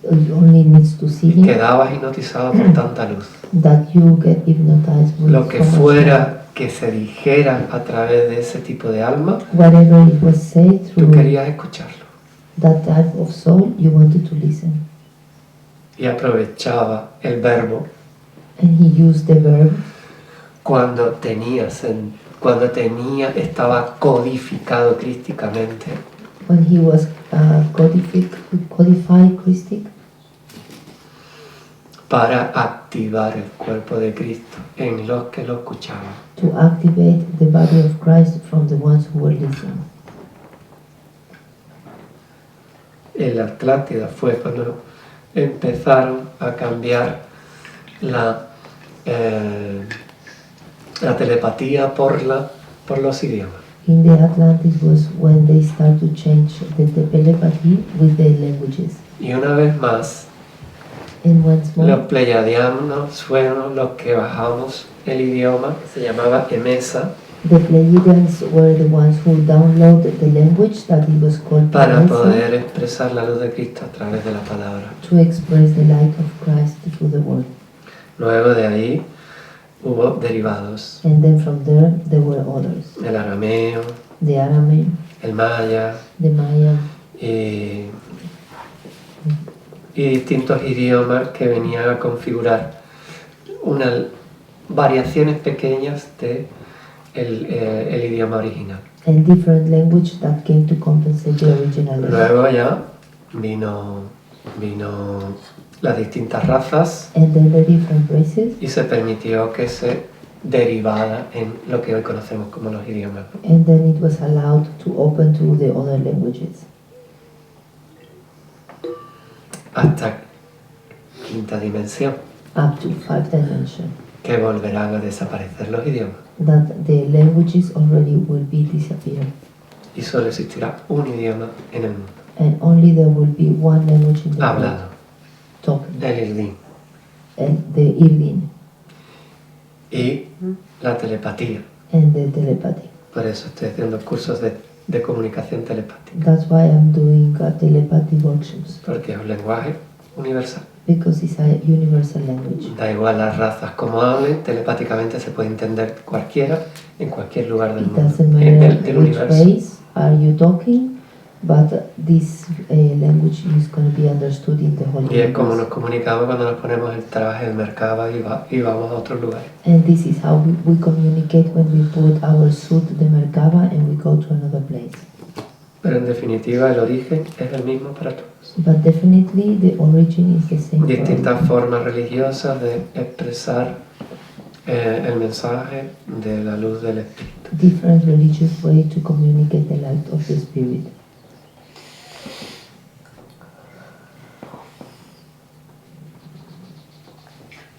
Speaker 2: You only needs to see
Speaker 1: y
Speaker 2: him,
Speaker 1: quedabas hipnotizado por tanta luz.
Speaker 2: that you get hypnotized with
Speaker 1: Lo que
Speaker 2: so much light.
Speaker 1: fuera que se dijera a través de ese tipo de alma,
Speaker 2: Whatever it was said
Speaker 1: tú
Speaker 2: through
Speaker 1: querías escucharlo.
Speaker 2: that type of soul, you wanted to listen.
Speaker 1: Y aprovechaba el verbo
Speaker 2: And he used the verb
Speaker 1: cuando estaba codificado crísticamente
Speaker 2: when he was codified Christic
Speaker 1: para activar el cuerpo de Cristo en los que lo escuchaban.
Speaker 2: to activate the body of Christ from the ones who were listening.
Speaker 1: En la Atlántida fue cuando empezaron a cambiar la telepatía por los idiomas.
Speaker 2: In the Atlantis was when they start to change the telepathy with the languages.
Speaker 1: Y una vez más,
Speaker 2: And once more,
Speaker 1: los pleyadianos fueron los que bajamos el idioma que se llamaba Emesa
Speaker 2: the Pleiadians were the ones who downloaded the language that it was called
Speaker 1: para
Speaker 2: Pleiadian
Speaker 1: poder expresar la luz de Cristo a través de la palabra.
Speaker 2: to express the light of Christ through the word.
Speaker 1: Luego de ahí hubo derivados,
Speaker 2: And then from there were others.
Speaker 1: el arameo,
Speaker 2: The Aramaic,
Speaker 1: el maya
Speaker 2: the Maya,
Speaker 1: y distintos idiomas que venían a configurar unas variaciones pequeñas de el idioma original.
Speaker 2: and different language that came to compensate the original language.
Speaker 1: Luego ya vino las distintas razas
Speaker 2: And then the different races,
Speaker 1: y se permitió que se derivara en lo que hoy conocemos como los idiomas.
Speaker 2: and then it was allowed to open to the other languages.
Speaker 1: Hasta quinta dimensión,
Speaker 2: Up to 5 dimension,
Speaker 1: que volverán a desaparecer los idiomas
Speaker 2: that the languages already will be disappearing,
Speaker 1: y solo existirá un idioma en el mundo,
Speaker 2: and only there will be one language in the world
Speaker 1: hablado,
Speaker 2: talking,
Speaker 1: el irdín,
Speaker 2: and the Irdin,
Speaker 1: y la telepatía.
Speaker 2: and the telepathy.
Speaker 1: Por eso estoy haciendo cursos de comunicación telepática,
Speaker 2: That's why I'm doing telepathy workshops,
Speaker 1: porque es un lenguaje universal.
Speaker 2: because it's a universal language.
Speaker 1: Da igual las razas como hablen, telepáticamente se puede entender cualquiera en cualquier lugar del
Speaker 2: It
Speaker 1: mundo,
Speaker 2: doesn't
Speaker 1: del
Speaker 2: matter which
Speaker 1: universo.
Speaker 2: race are you talking, but this language is going to be understood in the whole
Speaker 1: Y es como nos
Speaker 2: universe.
Speaker 1: comunicamos cuando nos ponemos el traje del mercado y vamos a otros lugares.
Speaker 2: And this is how we communicate when we put our suit de Merkaba and we go to another place.
Speaker 1: Pero en definitiva el origen es el mismo para todos.
Speaker 2: But definitely the origin is the same for
Speaker 1: Distintas
Speaker 2: everyone.
Speaker 1: formas religiosas de expresar el mensaje de la luz del Espíritu.
Speaker 2: Different religious way to communicate the light of the Spirit.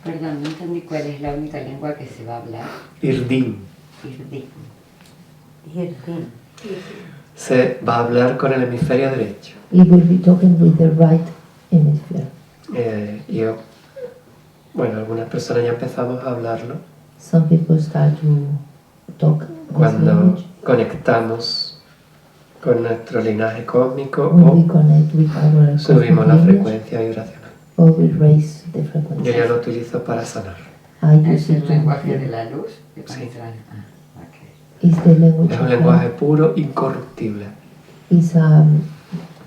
Speaker 4: Perdón, no entendí cuál es la única lengua que se va a hablar.
Speaker 1: Irdim.
Speaker 4: Irdin. Irdin.
Speaker 1: Se va a hablar con el hemisferio derecho.
Speaker 2: It will be talking with the right hemisphere.
Speaker 1: Bueno, algunas personas ya empezamos a hablarlo
Speaker 2: Some people start to talk this
Speaker 1: cuando
Speaker 2: language
Speaker 1: conectamos con nuestro linaje cósmico
Speaker 2: when we
Speaker 1: o
Speaker 2: connect with our
Speaker 1: subimos
Speaker 2: cosmic
Speaker 1: la
Speaker 2: lineage
Speaker 1: frecuencia vibracional.
Speaker 2: or we raise the
Speaker 1: Yo ya
Speaker 2: frequency.
Speaker 1: lo utilizo para sanar.
Speaker 2: I
Speaker 4: ¿Es
Speaker 2: use it
Speaker 4: el
Speaker 2: to
Speaker 4: lenguaje de
Speaker 2: heal.
Speaker 4: la luz? De
Speaker 1: Sí.
Speaker 4: Pantrán. Ah, ok.
Speaker 2: It's the language
Speaker 1: Es un
Speaker 2: of
Speaker 1: lenguaje
Speaker 2: light.
Speaker 1: puro, incorruptible.
Speaker 2: It's a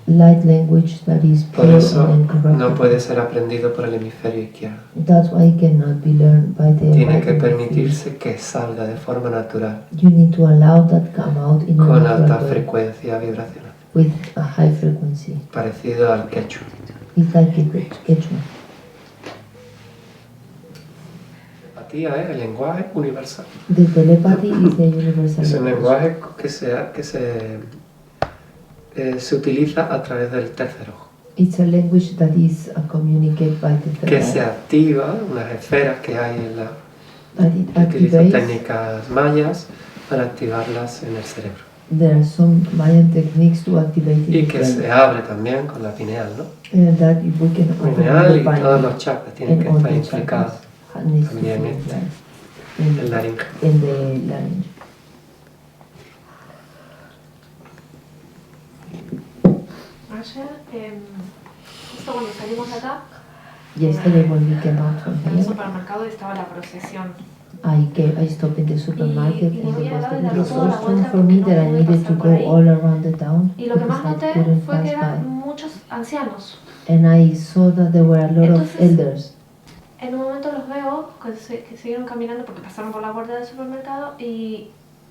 Speaker 2: light language that is
Speaker 1: Por
Speaker 2: pure
Speaker 1: eso
Speaker 2: and incorruptible.
Speaker 1: no puede ser aprendido por el hemisferio izquierdo.
Speaker 2: That's why it cannot be learned by the
Speaker 1: Tiene
Speaker 2: right
Speaker 1: que
Speaker 2: hemisphere.
Speaker 1: permitirse que salga de forma natural,
Speaker 2: You need to allow that come out in a
Speaker 1: con alta
Speaker 2: natural way
Speaker 1: frecuencia vibracional,
Speaker 2: with a high frequency.
Speaker 1: parecido al quechua.
Speaker 2: It's like Quechua.
Speaker 1: La telepatía es el lenguaje universal.
Speaker 2: The telepathy is the universal
Speaker 1: Es un
Speaker 2: language.
Speaker 1: lenguaje que se utiliza a través del tercer ojo,
Speaker 2: It's a language that is communicated by the third
Speaker 1: que se
Speaker 2: eye.
Speaker 1: activa unas esferas que hay en la...
Speaker 2: That it
Speaker 1: Utiliza
Speaker 2: activates.
Speaker 1: técnicas mayas para activarlas en el cerebro.
Speaker 2: There are some Mayan techniques to activate it.
Speaker 1: Y
Speaker 2: in
Speaker 1: que
Speaker 2: the
Speaker 1: se
Speaker 2: brain.
Speaker 1: abre también con la pineal, ¿no?
Speaker 2: That we can open
Speaker 1: Pineal
Speaker 2: the
Speaker 1: y todos
Speaker 2: pineal
Speaker 1: los chakras tienen
Speaker 2: and
Speaker 1: que
Speaker 2: all
Speaker 1: estar
Speaker 2: the
Speaker 1: implicados.
Speaker 2: chakras. Needs to
Speaker 1: También
Speaker 2: be
Speaker 1: este.
Speaker 2: implied
Speaker 1: El laringe.
Speaker 2: in the larynx.
Speaker 5: Ayer, justo cuando salimos de acá,
Speaker 2: Yesterday when we came out from
Speaker 5: en el
Speaker 2: here,
Speaker 5: supermercado estaba la procesión.
Speaker 2: I stopped in the supermarket
Speaker 5: Y
Speaker 2: and
Speaker 5: me voy
Speaker 2: it
Speaker 5: a
Speaker 2: was
Speaker 5: dar
Speaker 2: the
Speaker 5: la
Speaker 2: biggest
Speaker 5: toda la
Speaker 2: restaurant
Speaker 5: vuelta
Speaker 2: for me
Speaker 5: porque
Speaker 2: that I
Speaker 5: no pude
Speaker 2: needed to
Speaker 5: pasar por
Speaker 2: go
Speaker 5: ahí.
Speaker 2: all around the town
Speaker 5: Y lo que más
Speaker 2: because I
Speaker 5: noté
Speaker 2: couldn't
Speaker 5: fue que
Speaker 2: pass
Speaker 5: eran
Speaker 2: by.
Speaker 5: muchos ancianos.
Speaker 2: And I saw that there were a lot of
Speaker 5: Entonces-
Speaker 2: elders.
Speaker 5: En un momento los veo que siguieron caminando porque pasaron por la puerta del supermercado y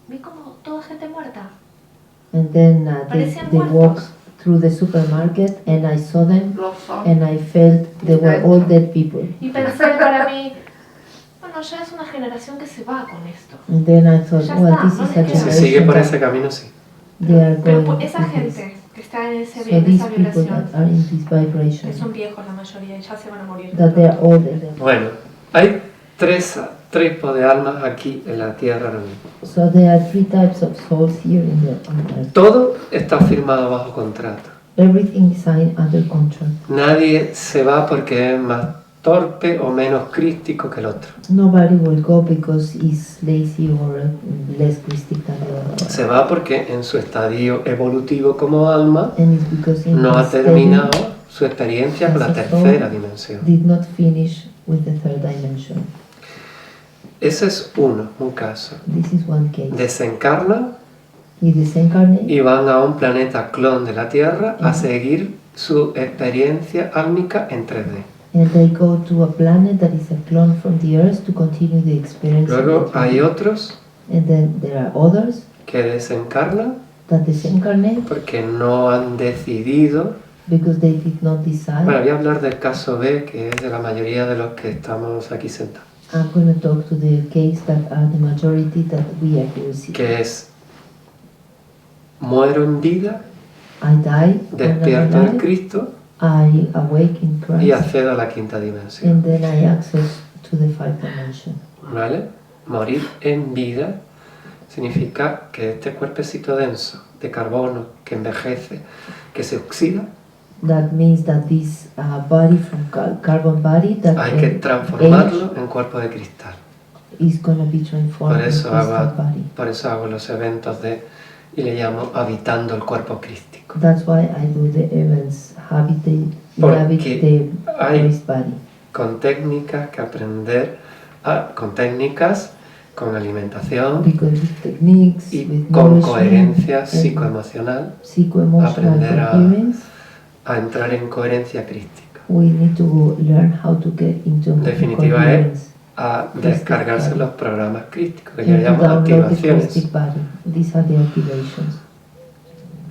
Speaker 5: vi como toda gente muerta.
Speaker 2: And then
Speaker 5: Parecían
Speaker 2: they
Speaker 5: muertos.
Speaker 2: walked through the supermarket and I saw them
Speaker 3: Los son.
Speaker 2: and I felt they were all dead people.
Speaker 5: Y pensé para mí, bueno, ya es una generación que se va con esto.
Speaker 2: And then I thought,
Speaker 5: Ya
Speaker 2: well,
Speaker 5: está,
Speaker 2: this
Speaker 5: no
Speaker 2: is
Speaker 5: les
Speaker 2: a
Speaker 5: queda.
Speaker 1: Si sigue por
Speaker 2: generation
Speaker 1: ese
Speaker 2: that
Speaker 1: camino, sí.
Speaker 2: they are
Speaker 5: Pero
Speaker 2: going
Speaker 5: esa
Speaker 2: with this.
Speaker 5: gente que está en,
Speaker 2: So
Speaker 5: en
Speaker 2: these
Speaker 5: esa
Speaker 2: people
Speaker 5: vibración,
Speaker 2: that are in this vibration,
Speaker 5: que son viejos la mayoría y ya se van a morir.
Speaker 2: that they are all dead.
Speaker 1: Bueno, hay tres tipos de almas aquí en la Tierra ahora mismo.
Speaker 2: So there are three types of souls here on earth.
Speaker 1: Todo está firmado bajo contrato.
Speaker 2: Everything is signed under contract.
Speaker 1: Nadie se va porque es más torpe o menos crístico que el otro.
Speaker 2: Nobody will go because he's lazy or less Christic than the other.
Speaker 1: Se va porque en su estadio evolutivo como alma
Speaker 2: And it's because in
Speaker 1: no ha
Speaker 2: his study
Speaker 1: terminado su experiencia con la
Speaker 2: As a soul.
Speaker 1: tercera dimensión.
Speaker 2: did not finish with the third dimension.
Speaker 1: Ese es un caso.
Speaker 2: This is one case.
Speaker 1: Desencarna
Speaker 2: He disincarnates
Speaker 1: y van a un planeta clon de la Tierra a seguir su experiencia álmica en 3D.
Speaker 2: and they go to a planet that is a clone from the Earth to continue the experience. of
Speaker 1: Luego
Speaker 2: the
Speaker 1: hay
Speaker 2: dream.
Speaker 1: otros
Speaker 2: And then there are others
Speaker 1: que desencarnan
Speaker 2: that disincarnate
Speaker 1: porque no han decidido.
Speaker 2: because they did not decide.
Speaker 1: Bueno, voy a hablar del caso B, que es de la mayoría de los que estamos aquí sentados,
Speaker 2: I'm going to talk to the case that are the majority that we are here seeing.
Speaker 1: que es muero en vida,
Speaker 2: I die,
Speaker 1: despierto
Speaker 2: when I
Speaker 1: en
Speaker 2: die,
Speaker 1: Cristo
Speaker 2: I awake in
Speaker 1: y
Speaker 2: Christ,
Speaker 1: accedo a la quinta dimensión.
Speaker 2: and then I access to the fifth dimension.
Speaker 1: ¿Vale? Morir en vida significa que este cuerpecito denso de carbono que envejece, que se oxida,
Speaker 2: That means that this body from carbon body that
Speaker 1: hay que transformarlo en cuerpo de cristal.
Speaker 2: is going to be transformed
Speaker 1: Por
Speaker 2: into
Speaker 1: eso,
Speaker 2: crystal body.
Speaker 1: por eso hago los eventos y le llamo habitando el cuerpo crístico.
Speaker 2: That's why I do the events inhabit
Speaker 1: Porque
Speaker 2: the
Speaker 1: hay
Speaker 2: Christ body.
Speaker 1: con técnicas que aprender, con técnicas, con alimentación
Speaker 2: Because with techniques,
Speaker 1: y
Speaker 2: with
Speaker 1: con
Speaker 2: nourishment,
Speaker 1: coherencia
Speaker 2: and
Speaker 1: psicoemocional
Speaker 2: psycho-emotional
Speaker 1: aprender a-
Speaker 2: coherence,
Speaker 1: a entrar en coherencia crística,
Speaker 2: we need to learn how to get into
Speaker 1: En definitiva,
Speaker 2: coherence.
Speaker 1: a descargarse los programas crísticos, que yo
Speaker 2: And to
Speaker 1: llamo
Speaker 2: download the
Speaker 1: activaciones.
Speaker 2: Christic body. These are the activations.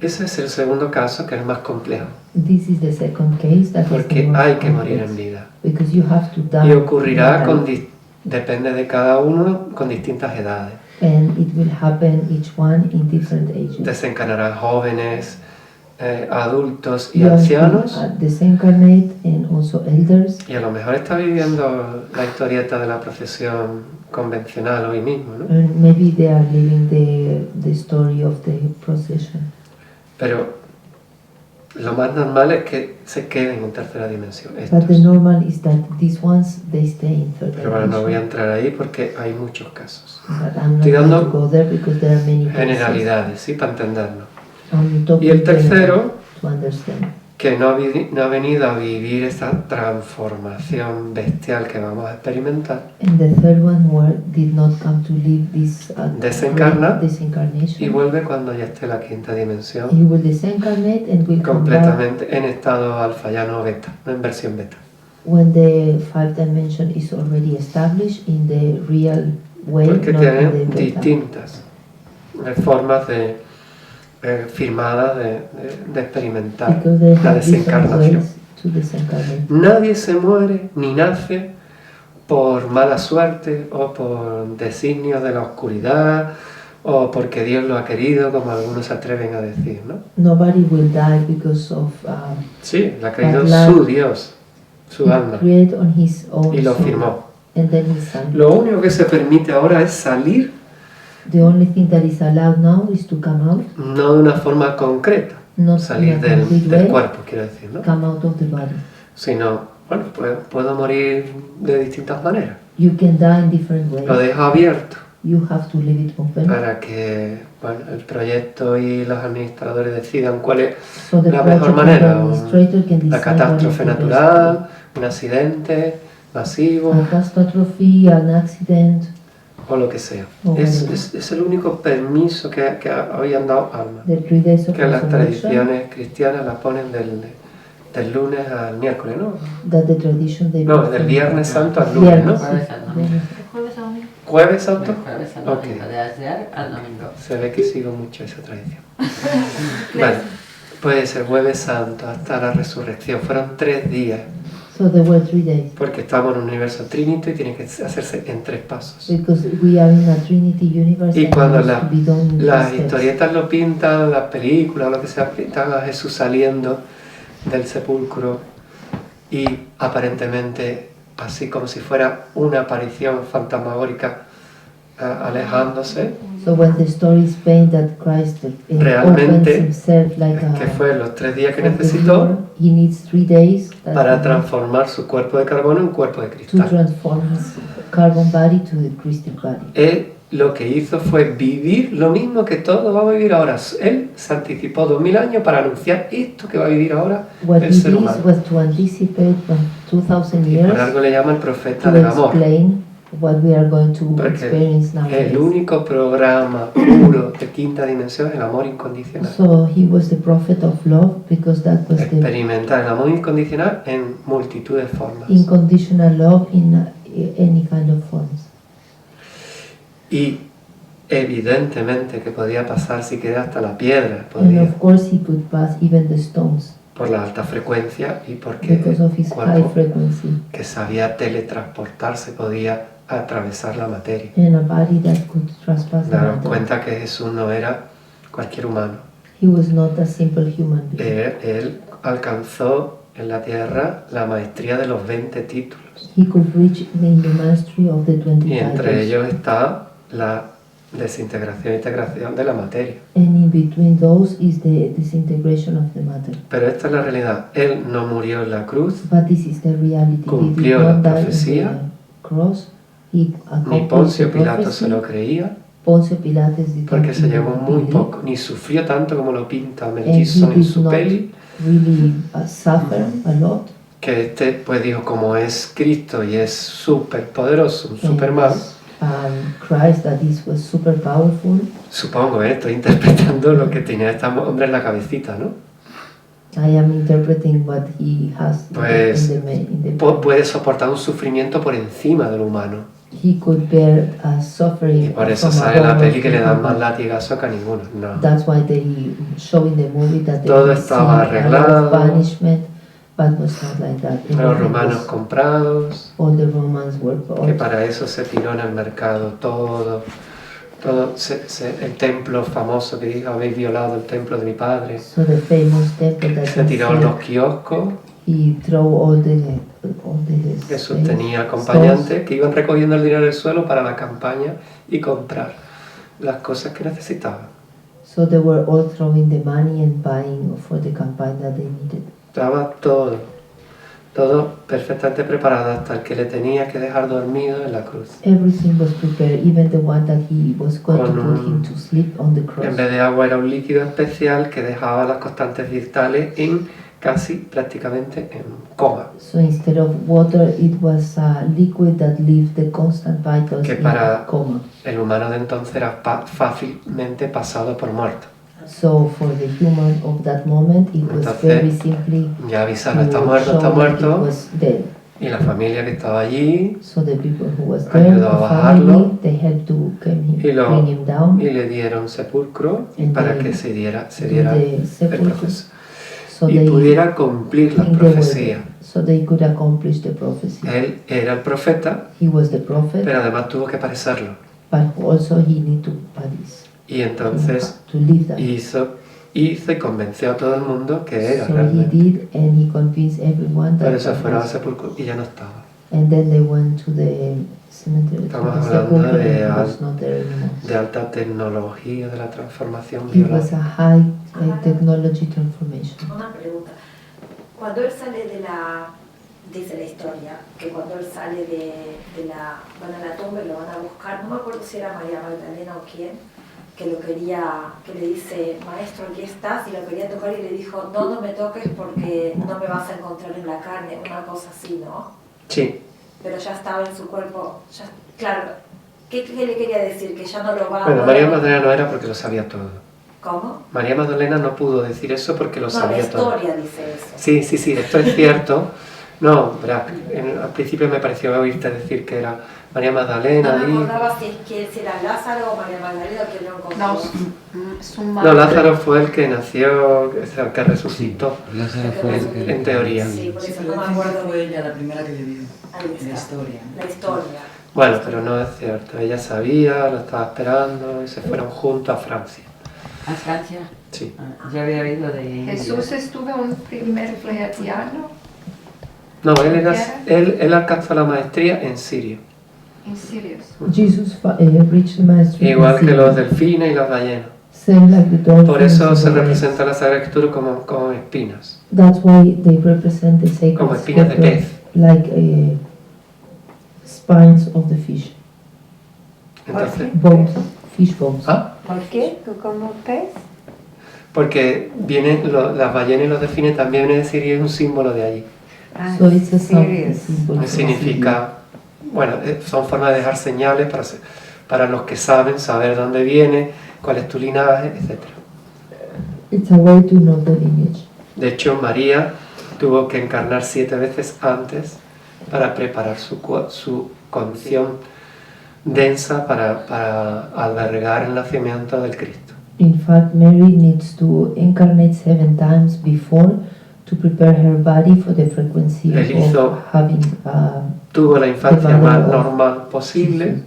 Speaker 1: Ese es el segundo caso, que es el más complejo,
Speaker 2: This is the second case that is the
Speaker 1: porque
Speaker 2: most
Speaker 1: hay que morir
Speaker 2: complex,
Speaker 1: en vida.
Speaker 2: because you have to die.
Speaker 1: Y ocurrirá
Speaker 2: in
Speaker 1: con
Speaker 2: life.
Speaker 1: depende de cada uno, con distintas edades.
Speaker 2: And it will happen each one in different ages.
Speaker 1: Desencarnarán jóvenes, adultos y
Speaker 2: Young
Speaker 1: ancianos.
Speaker 2: people, desincarnate and also elders.
Speaker 1: Y a lo mejor está viviendo la historieta de la profesión convencional hoy mismo, ¿no?
Speaker 2: And maybe they are living the story of the procession.
Speaker 1: Pero lo más normal es que se queden en tercera dimensión.
Speaker 2: But the
Speaker 1: Estos.
Speaker 2: normal is that these ones, they stay in third
Speaker 1: Pero bueno, no voy a
Speaker 2: dimension.
Speaker 1: entrar ahí porque hay muchos casos.
Speaker 2: But I'm not
Speaker 1: Estoy
Speaker 2: going
Speaker 1: dando
Speaker 2: to go there because there are many cases.
Speaker 1: Generalidades, ¿sí? Para entendernos.
Speaker 2: I'm talking
Speaker 1: Y el
Speaker 2: general
Speaker 1: tercero,
Speaker 2: to understand.
Speaker 1: que no ha venido a vivir esa transformación bestial que vamos a experimentar,
Speaker 2: And the third one where did not come to live this
Speaker 1: Desencarna
Speaker 2: great disincarnation.
Speaker 1: y vuelve cuando ya esté la quinta dimensión,
Speaker 2: He will disincarnate and will come back
Speaker 1: completamente en estado alfa, ya no beta, no en versión beta.
Speaker 2: when the five dimension is already established in the real way,
Speaker 1: Porque
Speaker 2: not in
Speaker 1: tienen
Speaker 2: the beta.
Speaker 1: distintas formas firmadas de experimentar
Speaker 2: Because they
Speaker 1: la
Speaker 2: have different
Speaker 1: desencarnación.
Speaker 2: ways to disincarnate.
Speaker 1: Nadie se muere ni nace por mala suerte o por designios de la oscuridad o porque Dios lo ha querido, como algunos se atreven a decir, ¿no?
Speaker 2: Nobody will die because of
Speaker 1: Sí, lo ha querido
Speaker 2: Hablar.
Speaker 1: su Dios, su
Speaker 2: he
Speaker 1: alma,
Speaker 2: created on his own
Speaker 1: y lo
Speaker 2: soul,
Speaker 1: firmó.
Speaker 2: and then he signed.
Speaker 1: Lo único que se permite ahora es salir,
Speaker 2: The only thing that is allowed now is to come out,
Speaker 1: no de una forma concreta,
Speaker 2: not
Speaker 1: salir
Speaker 2: in a complete
Speaker 1: del
Speaker 2: way,
Speaker 1: cuerpo, quiero decir, ¿no?
Speaker 2: come out of the body.
Speaker 1: Sino, bueno, puedo morir de distintas maneras.
Speaker 2: You can die in different
Speaker 1: Lo
Speaker 2: ways.
Speaker 1: dejo abierto
Speaker 2: You have to leave it open.
Speaker 1: para que bueno, el proyecto y los administradores decidan cuál es
Speaker 2: So the
Speaker 1: la mejor
Speaker 2: project and the
Speaker 1: manera,
Speaker 2: administrator can
Speaker 1: la
Speaker 2: decide what is
Speaker 1: catástrofe
Speaker 2: the best
Speaker 1: natural, un accidente masivo
Speaker 2: way. A catastrophe, an accident,
Speaker 1: o lo que sea.
Speaker 2: O
Speaker 1: Es,
Speaker 2: whatever.
Speaker 1: es el único permiso que hoy han dado alma,
Speaker 2: the 3 days of
Speaker 1: que las
Speaker 2: resurrection,
Speaker 1: tradiciones cristianas la ponen del lunes al miércoles, ¿no?
Speaker 2: that the tradition they
Speaker 1: No,
Speaker 2: put
Speaker 1: del
Speaker 2: from-
Speaker 1: Viernes Santo al lunes, ¿no?
Speaker 4: Jueves al domingo.
Speaker 5: Jueves a domingo.
Speaker 1: ¿Jueves Santo?
Speaker 4: Jueves al
Speaker 1: Ok.
Speaker 4: domingo, de ayer al domingo.
Speaker 1: Se ve que sigo mucho esa tradición. Vale, puede ser Jueves Santo hasta la resurrección. Fueron 3 días,
Speaker 2: So there were 3 days.
Speaker 1: porque estamos en un universo Trinity y tiene que hacerse en 3 pasos.
Speaker 2: Because we are in a Trinity universe
Speaker 1: Y
Speaker 2: and
Speaker 1: cuando
Speaker 2: it has to be done in
Speaker 1: las
Speaker 2: steps.
Speaker 1: historietas lo pintan, las películas, lo que sea, pintan a Jesús saliendo del sepulcro y aparentemente así como si fuera una aparición fantasmagórica alejándose,
Speaker 2: So when the story is painted that Christ opens
Speaker 1: Realmente,
Speaker 2: himself like a
Speaker 1: que fue los 3 días que
Speaker 2: from the
Speaker 1: necesitó
Speaker 2: river, he needs 3 days that
Speaker 1: para
Speaker 2: he-
Speaker 1: transformar su cuerpo de carbono en cuerpo de
Speaker 2: to
Speaker 1: cristal.
Speaker 2: transform his carbon body to the crystal body.
Speaker 1: Él lo que hizo fue vivir lo mismo que todos vamos a vivir ahora. Él se anticipó 2000 años para anunciar esto que va a vivir ahora
Speaker 2: What
Speaker 1: el
Speaker 2: he
Speaker 1: ser
Speaker 2: did
Speaker 1: humano.
Speaker 2: was to anticipate 2000
Speaker 1: Y por
Speaker 2: years
Speaker 1: algo le llama el profeta
Speaker 2: to
Speaker 1: del amor.
Speaker 2: explain what we are going to
Speaker 1: Porque
Speaker 2: experience nowadays.
Speaker 1: el único programa puro de quinta dimensión es el amor incondicional.
Speaker 2: So he was the prophet of love because that was the
Speaker 1: Experimentar el amor incondicional en multitud de formas.
Speaker 2: unconditional love in any kind of forms.
Speaker 1: Y evidentemente que podía pasar si quería hasta la piedra,
Speaker 2: And
Speaker 1: podía,
Speaker 2: of course he could pass even the stones
Speaker 1: por la alta frecuencia y porque
Speaker 2: because of
Speaker 1: el
Speaker 2: his high
Speaker 1: cuerpo
Speaker 2: frequency.
Speaker 1: que sabía teletransportarse podía atravesar la materia.
Speaker 2: And a body that could trespass the
Speaker 1: Daros
Speaker 2: matter.
Speaker 1: cuenta que Jesús no era cualquier humano.
Speaker 2: He was not a simple human being.
Speaker 1: Él alcanzó en la tierra la maestría de los 20 títulos.
Speaker 2: He could reach in the mastery of the 20
Speaker 1: Y entre
Speaker 2: titles.
Speaker 1: ellos está la desintegración e integración de la materia.
Speaker 2: And in between those is the disintegration of the matter.
Speaker 1: Pero esta es la realidad. Él no murió en la cruz,
Speaker 2: But this is the reality. He
Speaker 1: Cumplió
Speaker 2: did
Speaker 1: la
Speaker 2: not die
Speaker 1: profecía.
Speaker 2: in the cross. He
Speaker 1: ni
Speaker 2: accomplished
Speaker 1: Poncio
Speaker 2: the
Speaker 1: Pilato
Speaker 2: prophecy.
Speaker 1: se lo creía,
Speaker 2: Poncio Pilates did
Speaker 1: porque
Speaker 2: not
Speaker 1: se llevó muy
Speaker 2: believe.
Speaker 1: poco, ni sufrió tanto como lo pinta Mel
Speaker 2: And he
Speaker 1: Gibson en
Speaker 2: did
Speaker 1: su
Speaker 2: not
Speaker 1: peli,
Speaker 2: really suffer a lot.
Speaker 1: Que este pues dijo, como es Cristo y es súper poderoso, Superman,
Speaker 2: Christ, that this was super powerful.
Speaker 1: supongo, estoy interpretando lo que tenía este hombre en la cabecita, ¿no?
Speaker 2: I am interpreting what he has
Speaker 1: Pues
Speaker 2: in the
Speaker 1: puede soportar un sufrimiento por encima de lo humano.
Speaker 2: he could bear suffering.
Speaker 1: Y por eso
Speaker 2: from
Speaker 1: sale en la
Speaker 2: above
Speaker 1: peli que le dan más
Speaker 2: human.
Speaker 1: latigazos que a ninguno. No.
Speaker 2: That's why they show in the movie that they
Speaker 1: Todo
Speaker 2: receive
Speaker 1: estaba
Speaker 2: a lot
Speaker 1: arreglado.
Speaker 2: of punishment, but was not like that.
Speaker 1: Los romanos comprados,
Speaker 2: All the Romans were
Speaker 1: que
Speaker 2: bought.
Speaker 1: para eso se tiró en el mercado todo el templo famoso que dijo, habéis violado el templo de mi padre,
Speaker 2: So the famous temple that
Speaker 1: se tiró en los kioscos.
Speaker 2: he threw all the
Speaker 1: Jesús tenía acompañantes que iban recogiendo el dinero del suelo para la campaña y comprar las cosas que necesitaban.
Speaker 2: So they were all throwing the money and buying for the campaign that they needed.
Speaker 1: Estaba todo perfectamente preparado hasta el que le tenía que dejar dormido en la cruz.
Speaker 2: Everything was prepared, even the one that he was going to
Speaker 1: Con
Speaker 2: put him to sleep on the
Speaker 1: En
Speaker 2: cross.
Speaker 1: vez de agua era un líquido especial que dejaba las constantes vitales en casi prácticamente en coma.
Speaker 2: So instead of water, it was a liquid that left the constant vitals
Speaker 1: Que
Speaker 2: in
Speaker 1: para-
Speaker 2: coma.
Speaker 1: El humano de entonces era fácilmente pasado por muerto.
Speaker 2: So for the human of that moment, it was
Speaker 1: Entonces,
Speaker 2: very simply
Speaker 1: Ya avisaron, está
Speaker 2: to
Speaker 1: muerto,
Speaker 2: show
Speaker 1: está
Speaker 2: that he
Speaker 1: muerto.
Speaker 2: was dead.
Speaker 1: Y la familia que estaba allí
Speaker 2: So the people who was there,
Speaker 1: Ayudó a
Speaker 2: the
Speaker 1: bajarlo.
Speaker 2: family, they helped to
Speaker 1: Y lo-
Speaker 2: bring him down.
Speaker 1: y le dieron sepulcro
Speaker 2: And
Speaker 1: para
Speaker 2: they
Speaker 1: que se diera
Speaker 2: do the
Speaker 1: el
Speaker 2: sepulchre.
Speaker 1: proceso.
Speaker 2: So
Speaker 1: Y
Speaker 2: they
Speaker 1: pudiera cumplir la
Speaker 2: think they were
Speaker 1: profecía.
Speaker 2: there, so they could accomplish the prophecy.
Speaker 1: Él era el profeta,
Speaker 2: He was the prophet,
Speaker 1: pero además tuvo que parecerlo.
Speaker 2: but also he need to pass.
Speaker 1: Y entonces
Speaker 2: To live that.
Speaker 1: hizo y convenció a todo el mundo que era
Speaker 2: So he
Speaker 1: realmente.
Speaker 2: did, and he convinced everyone
Speaker 1: Por
Speaker 2: that.
Speaker 1: eso
Speaker 2: that
Speaker 1: fueron al
Speaker 2: was-
Speaker 1: sepulcro y ya no estaba.
Speaker 2: And then they went to the cemetery, to
Speaker 1: Estamos
Speaker 2: the
Speaker 1: hablando
Speaker 2: sepulchre,
Speaker 1: de
Speaker 2: and he was not there anymore.
Speaker 1: De alta tecnología, de la transformación
Speaker 2: It was
Speaker 1: biológica.
Speaker 2: a high technology transformation.
Speaker 6: Una pregunta. Cuando él sale dice la historia, que cuando él sale van a la tumba y lo van a buscar, no me acuerdo si era María Magdalena o quién, que le dice, maestro, aquí estás, y lo quería tocar y le dijo, no me toques porque no me vas a encontrar en la carne, una cosa así, ¿no?
Speaker 1: Sí,
Speaker 6: Pero ya estaba en su cuerpo, claro, ¿qué le quería decir? Que ya no lo va a...
Speaker 1: bueno, María Magdalena no era porque lo sabía todo.
Speaker 6: ¿Cómo?
Speaker 1: María Magdalena no pudo decir eso porque lo
Speaker 6: No, la
Speaker 1: sabía todo.
Speaker 6: historia dice eso.
Speaker 1: Sí, esto es cierto. No, verá, al principio me pareció oírte decir que era María Magdalena.
Speaker 6: No me
Speaker 1: y-
Speaker 6: acordaba si era Lázaro o María Magdalena que lo encontró.
Speaker 3: No, su
Speaker 1: No,
Speaker 3: madre.
Speaker 1: Lázaro fue el que nació, es el que resucitó.
Speaker 7: Lázaro fue el que...
Speaker 1: En teoría.
Speaker 6: Sí, por
Speaker 8: Sí,
Speaker 6: eso
Speaker 8: pero
Speaker 6: no me
Speaker 8: dicen que
Speaker 6: acuerdo.
Speaker 8: fue ella la primera que le vio
Speaker 6: Ahí
Speaker 8: en la
Speaker 6: está.
Speaker 8: historia.
Speaker 6: La historia.
Speaker 1: Bueno, pero no es cierto. Ella sabía, lo estaba esperando y se fueron juntos a Francia.
Speaker 4: ¿A Francia?
Speaker 1: Sí.
Speaker 4: Ah, yo había oído de...
Speaker 3: Jesús estuvo un primer flirtiano
Speaker 1: No, él alcanzó la maestría en Sirio.
Speaker 3: en Sirius.
Speaker 2: Jesus reached the mastery.
Speaker 1: Igual que los delfines y las ballenas.
Speaker 2: Same like the dolphins.
Speaker 1: Por eso
Speaker 2: and
Speaker 1: se
Speaker 2: the whales.
Speaker 1: representa la Sagrada Escritura como espinas.
Speaker 2: That's why they represent the sacred
Speaker 1: Como espinas de
Speaker 2: scripture
Speaker 1: pez.
Speaker 2: like spines of the fish,
Speaker 1: Entonces,
Speaker 2: bones, fish bones.
Speaker 1: ¿ah?
Speaker 4: ¿Por qué? ¿Como pez?
Speaker 1: Porque las ballenas y los delfines también vienen de Sirio, es un símbolo de allí.
Speaker 4: Ah,
Speaker 2: So it's a
Speaker 4: serious.
Speaker 2: symbol of
Speaker 1: Significa, bueno, son formas de dejar señales para los que saben, saber dónde viene, cuál es tu linaje, etc.
Speaker 2: Syria. It's a way to know the lineage.
Speaker 1: De hecho, María tuvo que encarnar 7 veces antes para preparar su condición densa para albergar el nacimiento del Cristo.
Speaker 2: In fact, Mary needs to incarnate 7 times before to prepare her body for the frequency
Speaker 1: Él hizo-
Speaker 2: of having.
Speaker 1: Tuvo la infancia
Speaker 2: The
Speaker 1: más
Speaker 2: mother of
Speaker 1: normal posible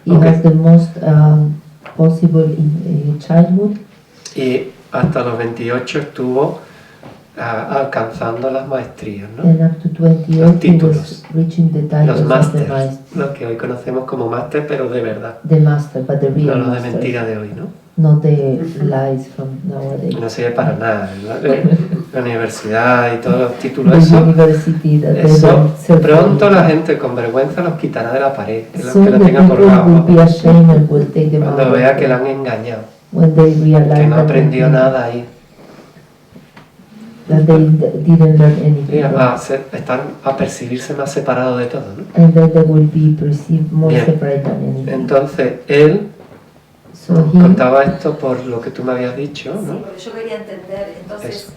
Speaker 2: He
Speaker 1: Okay.
Speaker 2: has the most possible in childhood,
Speaker 1: y hasta los 28 estuvo alcanzando las maestrías, ¿no?
Speaker 2: and up to 28
Speaker 1: Los
Speaker 2: he
Speaker 1: títulos.
Speaker 2: was reaching the titles
Speaker 1: Los
Speaker 2: of the
Speaker 1: másters,
Speaker 2: master,
Speaker 1: lo que hoy conocemos como máster, pero de verdad,
Speaker 2: the master, but the
Speaker 1: no
Speaker 2: real
Speaker 1: lo de
Speaker 2: master,
Speaker 1: mentira de hoy, ¿no?
Speaker 2: not the lies from nowadays.
Speaker 1: No sirve para nada, ¿no? La universidad y todos los títulos,
Speaker 2: The
Speaker 1: eso,
Speaker 2: university that they
Speaker 1: eso
Speaker 2: don't serve
Speaker 1: pronto
Speaker 2: for
Speaker 1: la
Speaker 2: you.
Speaker 1: gente con vergüenza los quitará de la pared, que
Speaker 2: Soon
Speaker 1: lo
Speaker 2: the
Speaker 1: tenga
Speaker 2: people will be
Speaker 1: colgado,
Speaker 2: ashamed and will take them out
Speaker 1: cuando
Speaker 2: of
Speaker 1: vea que la
Speaker 2: them
Speaker 1: han engañado,
Speaker 2: when they realize
Speaker 1: que no
Speaker 2: that
Speaker 1: aprendió
Speaker 2: they-
Speaker 1: nada ahí.
Speaker 2: that they didn't learn anything.
Speaker 1: Están a percibirse más separados de todo, ¿no?
Speaker 2: And that they will be perceived more
Speaker 1: Bien.
Speaker 2: separate than anything.
Speaker 1: Entonces, él
Speaker 2: So he,
Speaker 1: contaba esto por lo que tú me habías dicho,
Speaker 6: Sí,
Speaker 1: ¿no?
Speaker 6: porque yo quería entender, entonces,
Speaker 1: Eso.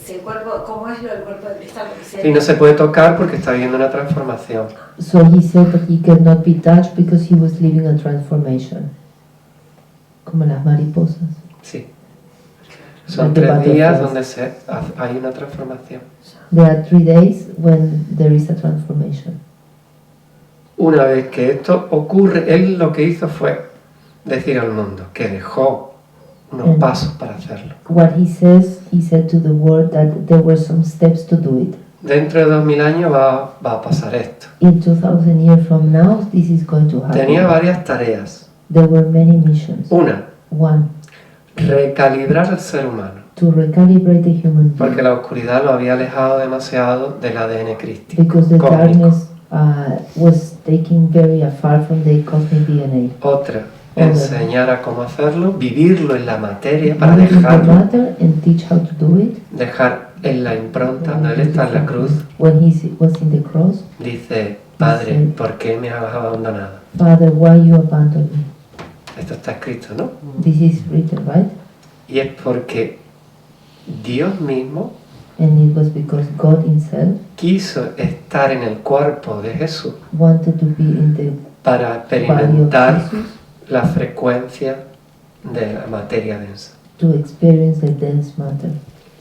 Speaker 6: si el cuerpo, ¿cómo es lo del cuerpo de cristal? Porque
Speaker 1: Y no se puede tocar porque está viviendo una transformación.
Speaker 2: so he said that he could not be touched because he was living a transformation. Como las mariposas.
Speaker 1: Sí. Son
Speaker 2: Like the
Speaker 1: 3 días
Speaker 2: butterflies.
Speaker 1: donde hay una transformación.
Speaker 2: There are 3 days when there is a transformation.
Speaker 1: Una vez que esto ocurre, él lo que hizo fue decir al mundo que dejó unos pasos para hacerlo.
Speaker 2: What he said to the world that there were some steps to do it.
Speaker 1: Dentro de 2000 años va a pasar esto.
Speaker 2: In 2000 years from now, this is going to happen.
Speaker 1: Tenía varias tareas.
Speaker 2: There were many missions.
Speaker 1: Una,
Speaker 2: One,
Speaker 1: recalibrar al ser humano,
Speaker 2: to recalibrate the human being.
Speaker 1: porque la oscuridad lo había alejado demasiado del ADN crístico.
Speaker 2: Because the
Speaker 1: cósmico.
Speaker 2: darkness was taking very far from the cosmic DNA.
Speaker 1: Otra, enseñar a cómo hacerlo, vivirlo en la materia para
Speaker 2: Live in the
Speaker 1: dejarlo,
Speaker 2: matter and teach how to do it.
Speaker 1: dejar en la impronta, donde él está en la cruz,
Speaker 2: When he was in the cross,
Speaker 1: dice, Padre, ¿por qué me has abandonado?
Speaker 2: Father, why you abandoned me?
Speaker 1: Esto está escrito, ¿no?
Speaker 2: This is written, right?
Speaker 1: Y es porque Dios mismo
Speaker 2: And it was because God himself
Speaker 1: quiso estar en el cuerpo de Jesús
Speaker 2: wanted to be in the
Speaker 1: para
Speaker 2: body of
Speaker 1: experimentar
Speaker 2: Jesus
Speaker 1: la frecuencia de la materia densa.
Speaker 2: to experience the dense matter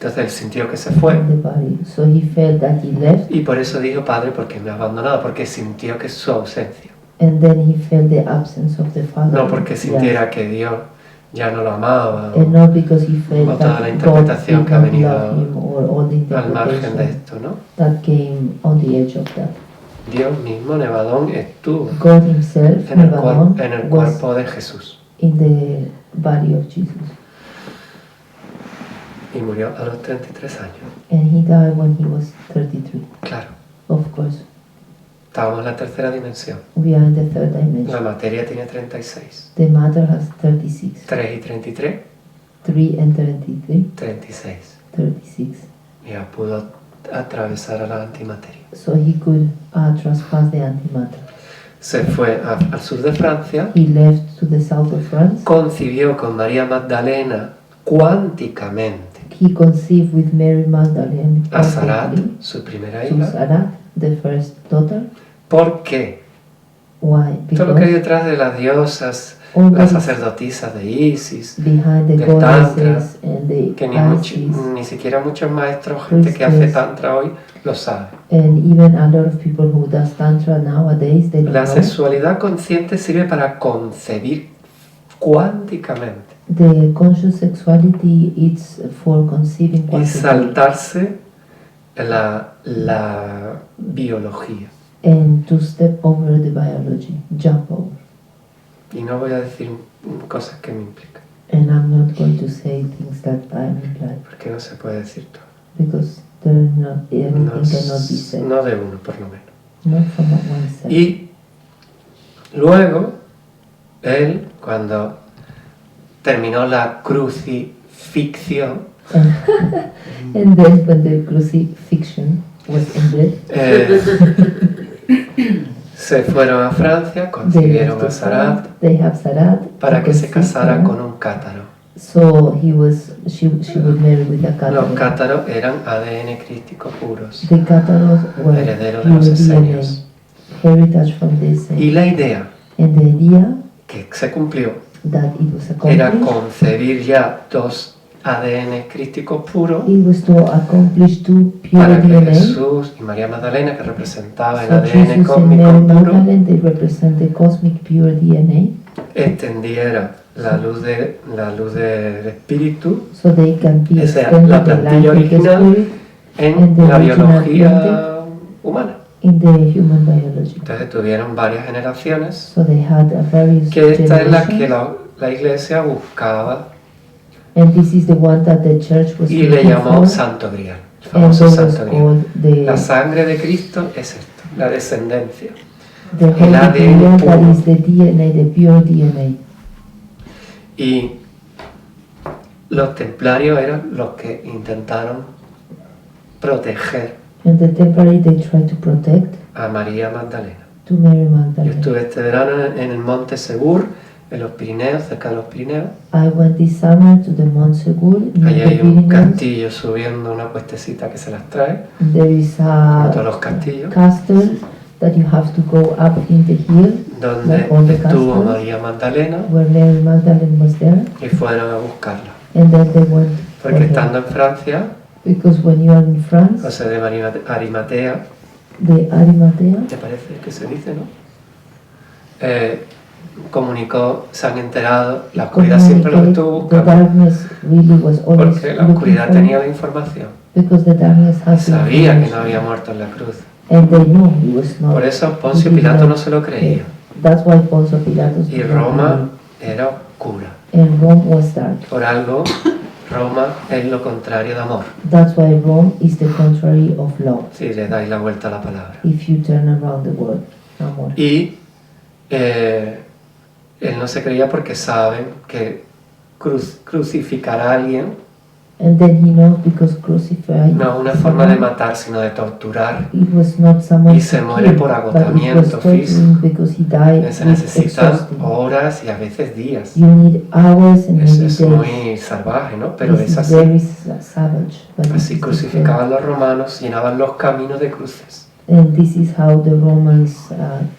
Speaker 1: Entonces él sintió que se fue
Speaker 2: in the body. So he felt that he left,
Speaker 1: y por eso dijo, Padre, ¿por qué me has abandonado? Porque sintió que su ausencia.
Speaker 2: and then he felt the absence of the Father.
Speaker 1: No porque sintiera que Dios ya no lo amaba
Speaker 2: And not because he
Speaker 1: o
Speaker 2: felt
Speaker 1: toda la
Speaker 2: that God
Speaker 1: interpretación
Speaker 2: did
Speaker 1: que ha
Speaker 2: not
Speaker 1: venido
Speaker 2: love him or all the
Speaker 1: al margen de
Speaker 2: interpretation
Speaker 1: esto, ¿no?
Speaker 2: that came on the edge of that.
Speaker 1: Dios mismo, Nevadón, estuvo
Speaker 2: God himself,
Speaker 1: en el,
Speaker 2: Nevadon,
Speaker 1: en el
Speaker 2: was
Speaker 1: cuerpo de Jesús
Speaker 2: in the body of Jesus.
Speaker 1: y murió a los 33 años.
Speaker 2: And he died when he was 33.
Speaker 1: Claro,
Speaker 2: Of course,
Speaker 1: estábamos en la tercera dimensión.
Speaker 2: we are in the third
Speaker 1: La
Speaker 2: dimension.
Speaker 1: materia tiene 36.
Speaker 2: The matter has 36.
Speaker 1: 3 y 33,
Speaker 2: 3 and 33,
Speaker 1: 36.
Speaker 2: 36.
Speaker 1: Ya pudo atravesar a la antimateria.
Speaker 2: So he could trespass the antimatter.
Speaker 1: Se fue al sur de Francia,
Speaker 2: He left to the south of France.
Speaker 1: concibió con María Magdalena cuánticamente
Speaker 2: He conceived with Mary Magdalene
Speaker 1: a Sarat,
Speaker 2: perfectly
Speaker 1: su primera
Speaker 2: to
Speaker 1: hija.
Speaker 2: Sarat, the first daughter.
Speaker 1: ¿Por qué?
Speaker 2: Why?
Speaker 1: Todo lo que hay
Speaker 2: Because
Speaker 1: detrás de las diosas,
Speaker 2: all
Speaker 1: las
Speaker 2: those
Speaker 1: sacerdotisas de Isis,
Speaker 2: behind the
Speaker 1: del
Speaker 2: goddesses and the
Speaker 1: que
Speaker 2: Isis,
Speaker 1: ni siquiera muchos maestros, gente que hace tantra hoy, lo sabe.
Speaker 2: and even a lot of people who does tantra nowadays, they don't
Speaker 1: La
Speaker 2: know.
Speaker 1: sexualidad consciente sirve para concebir cuánticamente
Speaker 2: The conscious sexuality is for conceiving
Speaker 1: y
Speaker 2: quantically
Speaker 1: saltarse la biología.
Speaker 2: and to step over the biology, jump over.
Speaker 1: Y no voy a decir cosas que me implican,
Speaker 2: And I'm not going to say things that I'm implied
Speaker 1: porque no se puede decir todo.
Speaker 2: because they're not, everything
Speaker 1: No,
Speaker 2: cannot be said,
Speaker 1: no de uno, por lo menos.
Speaker 2: not from oneself.
Speaker 1: Y luego, él, cuando terminó la crucifixión,
Speaker 2: And then when the crucifixion was ended,
Speaker 1: se fueron a Francia,
Speaker 2: they
Speaker 1: concibieron
Speaker 2: left
Speaker 1: a
Speaker 2: to
Speaker 1: Sarat
Speaker 2: France, they have Sarat
Speaker 1: para
Speaker 2: to
Speaker 1: que se
Speaker 2: conceive
Speaker 1: casara
Speaker 2: Sarat.
Speaker 1: con un cátaro.
Speaker 2: So she would marry with a
Speaker 1: Los
Speaker 2: Catharo.
Speaker 1: cátaros eran ADN crístico puros,
Speaker 2: The Catharos were
Speaker 1: herederos de los
Speaker 2: pure DNA,
Speaker 1: esenios.
Speaker 2: heritage from this.
Speaker 1: Y la idea
Speaker 2: And the idea
Speaker 1: que se cumplió
Speaker 2: that it was
Speaker 1: era
Speaker 2: accomplished,
Speaker 1: concebir ya dos ADN crísticos puros
Speaker 2: it was to accomplish two pure
Speaker 1: para que
Speaker 2: DNA.
Speaker 1: Jesús y María Magdalena, que representaba el
Speaker 2: So
Speaker 1: ADN
Speaker 2: Jesus and
Speaker 1: cósmico
Speaker 2: Mary
Speaker 1: puro,
Speaker 2: Magdalene, they represent the cosmic pure DNA,
Speaker 1: extendiera la luz del espíritu
Speaker 2: so they can be
Speaker 1: Esa es
Speaker 2: extended
Speaker 1: la
Speaker 2: the life
Speaker 1: plantilla
Speaker 2: of the
Speaker 1: original
Speaker 2: spirit
Speaker 1: en
Speaker 2: the
Speaker 1: la
Speaker 2: original
Speaker 1: biología humana.
Speaker 2: in the human biology.
Speaker 1: Entonces tuvieron varias generaciones,
Speaker 2: So they had a various
Speaker 1: que esta es la que
Speaker 2: generations,
Speaker 1: la iglesia buscaba
Speaker 2: and this is the one that the church was
Speaker 1: y le
Speaker 2: looking
Speaker 1: llamó
Speaker 2: for,
Speaker 1: Santo Grial, el
Speaker 2: and
Speaker 1: famoso
Speaker 2: that was
Speaker 1: Santo Grial.
Speaker 2: called
Speaker 1: La
Speaker 2: the
Speaker 1: sangre de Cristo es esto, la descendencia.
Speaker 2: Holy
Speaker 1: ADN
Speaker 2: Grail, that
Speaker 1: puro.
Speaker 2: is the DNA, the pure DNA.
Speaker 1: Y los templarios eran los que intentaron proteger
Speaker 2: And the temporary they try to protect
Speaker 1: a María Magdalena.
Speaker 2: to Mary
Speaker 1: Yo
Speaker 2: Magdalene.
Speaker 1: estuve este verano en el monte Segur, en los Pirineos, cerca de los Pirineos.
Speaker 2: I went this summer to the Mont Segur near
Speaker 1: Allí
Speaker 2: the
Speaker 1: hay un
Speaker 2: Pyrenees.
Speaker 1: castillo subiendo una cuestecita que se las trae,
Speaker 2: There is
Speaker 1: como todos
Speaker 2: a
Speaker 1: los castillos,
Speaker 2: castle that you have to go up in the hill
Speaker 1: donde
Speaker 2: like all the
Speaker 1: estuvo
Speaker 2: castles,
Speaker 1: María Magdalena
Speaker 2: where Mary Magdalene was there,
Speaker 1: y fueron a buscarla.
Speaker 2: and then they went for
Speaker 1: Porque
Speaker 2: her.
Speaker 1: estando en Francia,
Speaker 2: Because when you are in France,
Speaker 1: José de María Arimatea,
Speaker 2: the Arimathea,
Speaker 1: me parece que se dice, ¿no? Comunicó, se han enterado, la oscuridad siempre lo estuvo
Speaker 2: the
Speaker 1: buscando,
Speaker 2: darkness really was always
Speaker 1: porque la
Speaker 2: looking
Speaker 1: oscuridad
Speaker 2: for
Speaker 1: tenía
Speaker 2: him,
Speaker 1: la información
Speaker 2: because the darkness
Speaker 1: y
Speaker 2: has the
Speaker 1: sabía que no
Speaker 2: information.
Speaker 1: había muerto en la cruz.
Speaker 2: And they knew he was not.
Speaker 1: Por eso Poncio
Speaker 2: he did
Speaker 1: Pilato
Speaker 2: not-
Speaker 1: no se lo creía.
Speaker 2: That's why Poncio Pilatus
Speaker 1: Y
Speaker 2: did not
Speaker 1: Roma era oscura.
Speaker 2: believe. And Rome was dark.
Speaker 1: Por algo, Roma es lo contrario de amor,
Speaker 2: That's why Rome is the contrary of love.
Speaker 1: si le dais la vuelta a la palabra.
Speaker 2: If you turn around the word, amor.
Speaker 1: Y él no se creía porque saben que crucificar a alguien
Speaker 2: And then he knows because crucified.
Speaker 1: no es una forma de matar, sino de torturar.
Speaker 2: It was not someone
Speaker 1: Y se
Speaker 2: to
Speaker 1: muere
Speaker 2: kill,
Speaker 1: por
Speaker 2: but it was
Speaker 1: agotamiento
Speaker 2: torturing
Speaker 1: físico.
Speaker 2: because he died
Speaker 1: Se
Speaker 2: with
Speaker 1: necesitan
Speaker 2: exhausting.
Speaker 1: horas y a veces días.
Speaker 2: You need hours and
Speaker 1: Es
Speaker 2: maybe days.
Speaker 1: muy salvaje, ¿no? Pero
Speaker 2: This
Speaker 1: es
Speaker 2: is
Speaker 1: así.
Speaker 2: very savage. But this
Speaker 1: Así
Speaker 2: is
Speaker 1: crucificaban los romanos, llenaban los caminos de cruces.
Speaker 2: different. And this is how the Romans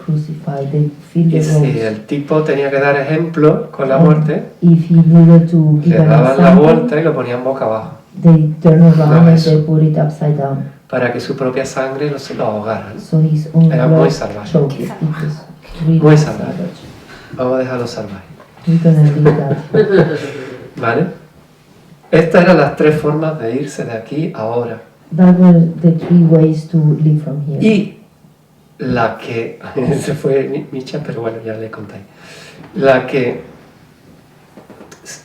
Speaker 2: crucified. They filled
Speaker 1: Y
Speaker 2: the
Speaker 1: si
Speaker 2: roads.
Speaker 1: el tipo tenía que dar ejemplo con la muerte,
Speaker 2: If he needed to give
Speaker 1: le
Speaker 2: an
Speaker 1: daban la
Speaker 2: example,
Speaker 1: vuelta y lo ponían boca abajo,
Speaker 2: they turn around
Speaker 1: No,
Speaker 2: and
Speaker 1: eso.
Speaker 2: they put it upside down.
Speaker 1: para que su propia sangre se lo ahogara, ¿no?
Speaker 2: So his own
Speaker 1: Era muy
Speaker 2: blood
Speaker 1: salvaje.
Speaker 2: choked it. It was really
Speaker 1: Muy salvaje.
Speaker 2: savage.
Speaker 1: Vamos a dejarlo salvaje.
Speaker 2: We're gonna leave that.
Speaker 1: ¿Vale? Estas eran las tres formas de irse de aquí ahora.
Speaker 2: That were the three ways to live from here.
Speaker 1: Y la que, se fue Micha, pero bueno, ya le contáis.